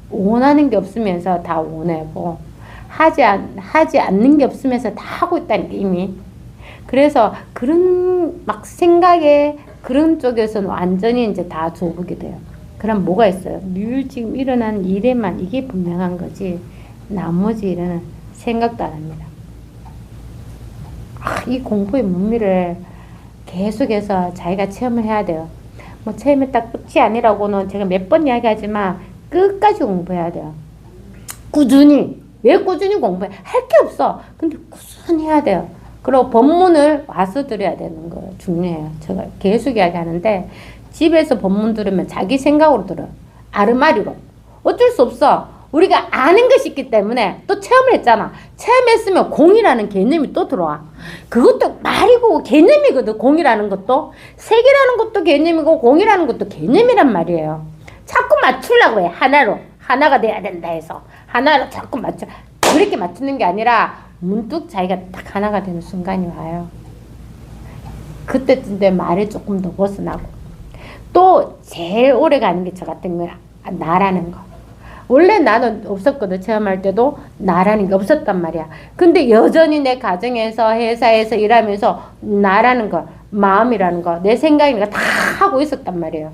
S1: 원하는 게 없으면서 다 원하고 하지 않는 게 없으면서 다 하고 있다니까 이미. 그래서 그런 막 생각에 그런 쪽에서는 완전히 이제 다 좁게 돼요. 그럼 뭐가 있어요? 늘 지금 일어난 일에만 이게 분명한 거지 나머지 일은 생각도 안 합니다. 이 공부의 묘미를 계속해서 자기가 체험을 해야 돼요. 뭐 체험했다 끝이 아니라고는 제가 몇 번 이야기하지만 끝까지 공부해야 돼요. 꾸준히. 왜 꾸준히 공부해? 할 게 없어. 근데 꾸준히 해야 돼요. 그리고 법문을 와서 들어야 되는 거 중요해요. 제가 계속 이야기하는데 집에서 법문 들으면 자기 생각으로 들어요. 아르마리로. 어쩔 수 없어. 우리가 아는 것이 있기 때문에 또 체험을 했잖아. 체험했으면 공이라는 개념이 또 들어와. 그것도 말이고 개념이거든. 공이라는 것도. 색이라는 것도 개념이고 공이라는 것도 개념이란 말이에요. 자꾸 맞추려고 해. 하나로. 하나가 돼야 된다 해서. 하나로 자꾸 맞춰. 그렇게 맞추는 게 아니라 문득 자기가 딱 하나가 되는 순간이 와요. 그때쯤 되면 말을 조금 더 벗어나고. 또 제일 오래 가는 게 저 같은 거야. 나라는 거. 원래 나는 없었거든. 체험할 때도 나라는 게 없었단 말이야. 근데 여전히 내 가정에서 회사에서 일하면서 나라는 거, 마음이라는 거, 내 생각이라는 거 다 하고 있었단 말이에요.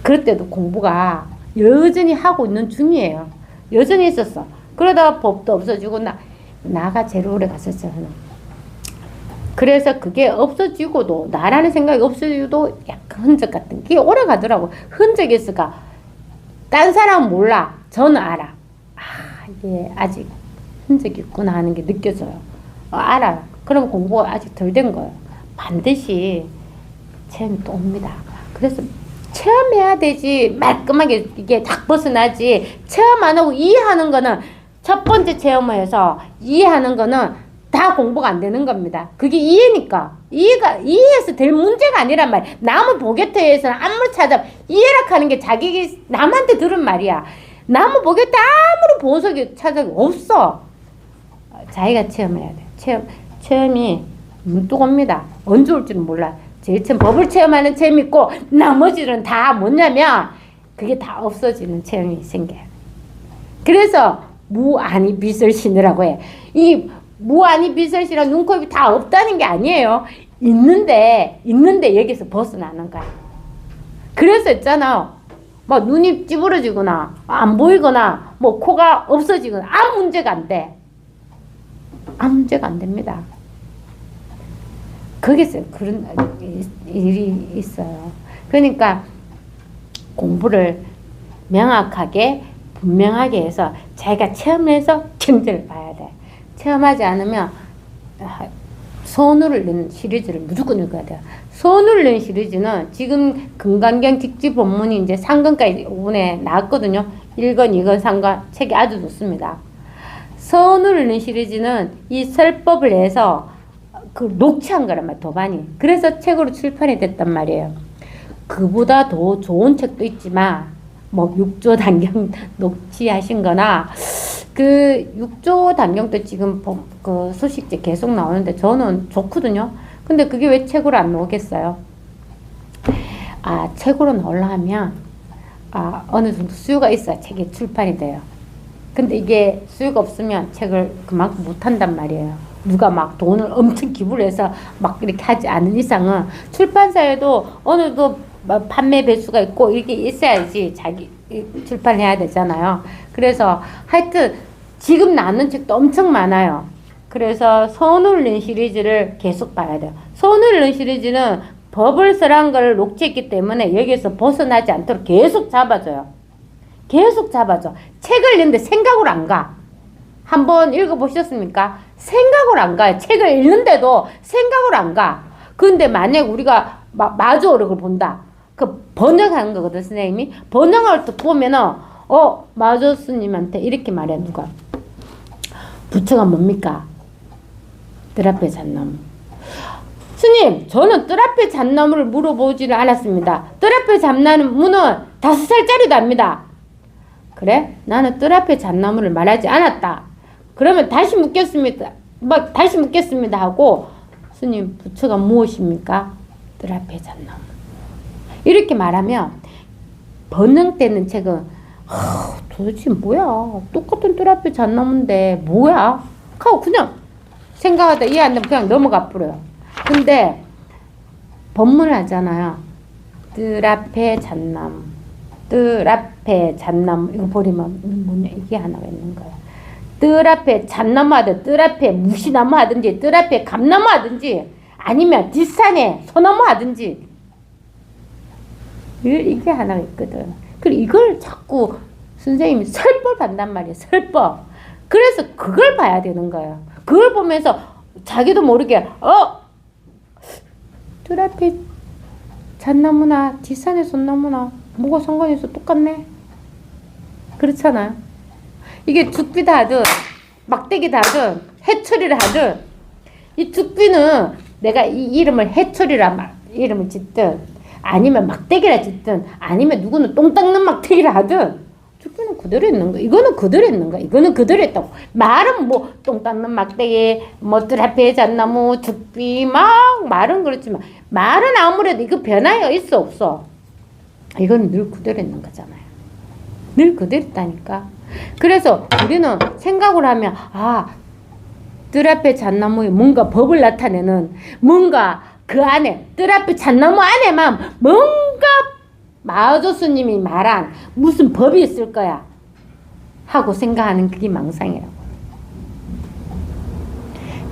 S1: 그럴 때도 공부가 여전히 하고 있는 중이에요. 여전히 있었어. 그러다가 법도 없어지고 나가 제일 오래 갔었죠. 그래서 그게 없어지고도 나라는 생각이 없어지고도 약간 흔적 같은 게 오래 가더라고. 흔적이 있을까? 딴 사람은 몰라. 저는 알아. 이게 아직 흔적이 있구나 하는 게 느껴져요. 알아요. 그럼 공부가 아직 덜 된 거예요. 반드시 체험이 또 옵니다. 그래서 체험해야 되지. 말끔하게 이게 딱 벗어나지. 체험 안 하고 이해하는 거는 첫 번째 체험을 해서 이해하는 거는 다 공부가 안 되는 겁니다. 그게 이해니까. 이해해서 될 문제가 아니란 말이야. 남의 보게트에서는 아무리 찾아, 이해라 하는 게 자기, 남한테 들은 말이야. 남의 보게트 아무리 보석이 찾아도 없어. 자기가 체험해야 돼. 체험이 문득 옵니다. 언제 올지는 몰라. 제일 처음 법을 체험하는 체험이 있고, 나머지는 다 뭐냐면, 그게 다 없어지는 체험이 생겨요. 그래서, 무아니 비설신이라고 해. 이 무아니 비설신이랑 눈곱이 다 없다는 게 아니에요. 있는데 여기서 벗어나는 거야. 그래서 있잖아. 막 눈이 찌부러지거나, 안 보이거나, 뭐 코가 없어지거나, 아무 문제가 안 돼. 아무 문제가 안 됩니다. 거기서 그런 일이 있어요. 그러니까 공부를 명확하게 분명하게 해서 자기가 체험해서 경제를 봐야 돼. 체험하지 않으면 손을 넣는 시리즈를 무조건 읽어야 돼요. 손을 넣는 시리즈는 지금 금강경 직지 본문이 이제 3권까지 5분에 나왔거든요. 1권, 2권, 3권 책이 아주 좋습니다. 손을 넣는 시리즈는 이 설법을 해서 그 녹취한 거란 말이에요. 도반이. 그래서 책으로 출판이 됐단 말이에요. 그보다 더 좋은 책도 있지만 뭐 6조 단경 녹취하신 거나 그 6조 단경도 지금 그 소식지 계속 나오는데 저는 좋거든요. 근데 그게 왜 책으로 안 나오겠어요? 책으로 나오려면 어느 정도 수요가 있어야 책이 출판이 돼요. 근데 이게 수요가 없으면 책을 그만큼 못 한단 말이에요. 누가 막 돈을 엄청 기부를 해서 막 이렇게 하지 않은 이상은 출판사에도 어느 정도 판매 배수가 있고 이렇게 있어야지 자기 출판해야 되잖아요. 그래서 하여튼 지금 나오는 책도 엄청 많아요. 그래서 손을 넣은 시리즈를 계속 봐야 돼요. 손을 넣은 시리즈는 법을 쓰란 걸 녹취했기 때문에 여기에서 벗어나지 않도록 계속 잡아줘요. 계속 잡아줘. 책을 읽는데 생각으로 안 가. 한번 읽어보셨습니까? 생각으로 안 가요. 책을 읽는데도 생각으로 안 가. 근데 만약 우리가 마주오력을 본다. 그 번역하는 거거든, 선생님이. 번역할 때 보면은, 마주 스님한테 이렇게 말해, 누가. 부처가 뭡니까? 뜰 앞에 잣나무. 스님, 저는 뜰 앞에 잣나무를 물어보지를 않았습니다. 뜰 앞에 잣나무는 5살짜리도 압니다. 그래? 나는 뜰 앞에 잣나무를 말하지 않았다. 그러면 다시 묻겠습니다. 다시 묻겠습니다 하고, 스님, 부처가 무엇입니까? 뜰 앞에 잣나무. 이렇게 말하면 번역되는 책은 도대체 뭐야? 똑같은 뜰 앞에 잣나무인데 뭐야? 하고 그냥 생각하다 이해 안 되면 그냥 넘어가 버려요. 근데 법문을 하잖아요. 뜰 앞에 잣나무, 뜰 앞에 잣나무. 이거 버리면 뭐냐, 이게 하나가 있는 거야. 뜰 앞에 잣나무 하든, 뜰 앞에 무시나무 하든지, 뜰 앞에 감나무 하든지, 아니면 뒷산에 소나무 하든지, 이게 하나가 있거든. 그리고 이걸 자꾸 선생님이 설법 한단 말이야. 설법. 그래서 그걸 봐야 되는 거예요. 그걸 보면서 자기도 모르게 뜰 앞에 잣나무나 뒷산에 소나무나 뭐가 상관이 있어? 똑같네. 그렇잖아요. 이게 죽비다 하든 막대기다 하든 해초리를 하든, 이 죽비는 내가 이 이름을 해초리라 이름을 짓든, 아니면 막대기라 짓든, 아니면 누구는 똥 닦는 막대기라 하든, 죽비는 그대로 있는 거. 이거는 그대로 있는 거. 이거는 그대로 있다고. 말은 뭐 똥 닦는 막대기, 뭐 뜰 앞에 잣나무, 죽비 막 말은 그렇지만, 말은 아무래도 이거 변화가 있어 없어? 이건 늘 그대로 있는 거잖아요. 늘 그대로 있다니까. 그래서 우리는 생각을 하면 뜰 앞에 잣나무에 뭔가 법을 나타내는, 뭔가 그 안에 뜰 앞에 잣나무 안에만 뭔가 마오쩌스님이 말한 무슨 법이 있을 거야 하고 생각하는 그게 망상이라고.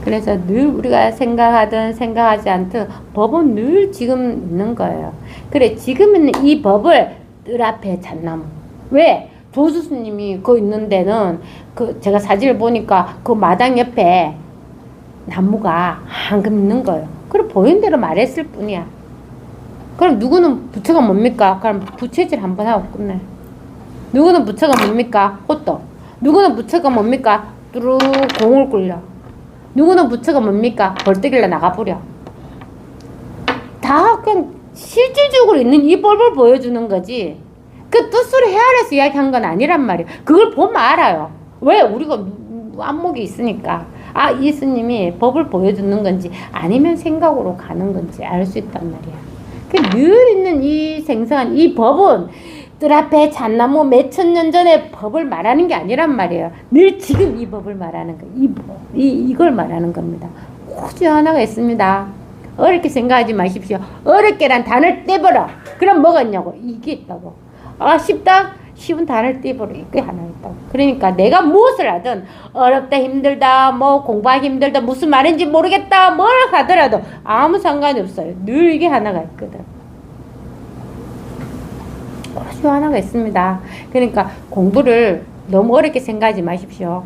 S1: 그래서 늘 우리가 생각하든 생각하지 않든 법은 늘 지금 있는 거예요. 그래, 지금 있는 이 법을 뜰 앞에 잣나무. 왜? 조수스님이 그 있는 데는 제가 사진을 보니까 그 마당 옆에 나무가 한금 있는 거예요. 그럼 보이는 대로 말했을 뿐이야. 그럼 누구는 부처가 뭡니까? 그럼 부채질 한번 하고 끝내. 누구는 부처가 뭡니까? 호떡. 누구는 부처가 뭡니까? 뚜루 공을 굴려. 누구는 부처가 뭡니까? 벌떼길래 나가버려. 다 그냥 실질적으로 있는 이 법을 보여주는 거지. 그 뜻으로 헤아려서 이야기한 건 아니란 말이에요. 그걸 보면 알아요. 왜? 우리가 안목이 있으니까. 이 스님이 법을 보여주는 건지 아니면 생각으로 가는 건지 알 수 있단 말이야. 늘 있는 이 생생한 이 법은 뜰 앞에 잣나무 몇천 년 전에 법을 말하는 게 아니란 말이에요. 늘 지금 이 법을 말하는 거예요. 이걸 말하는 겁니다. 오직 하나가 있습니다. 어렵게 생각하지 마십시오. 어렵게란 단어를 떼버려. 그럼 뭐가 있냐고. 이게 있다고. 쉽다? 쉬운 단어를 떼버려. 이게 하나 있다고. 그러니까 내가 무엇을 하든 어렵다, 힘들다, 뭐 공부하기 힘들다, 무슨 말인지 모르겠다, 뭘 하더라도 아무 상관이 없어요. 늘 이게 하나가 있거든. 오직 하나가 있습니다. 그러니까 공부를 너무 어렵게 생각하지 마십시오.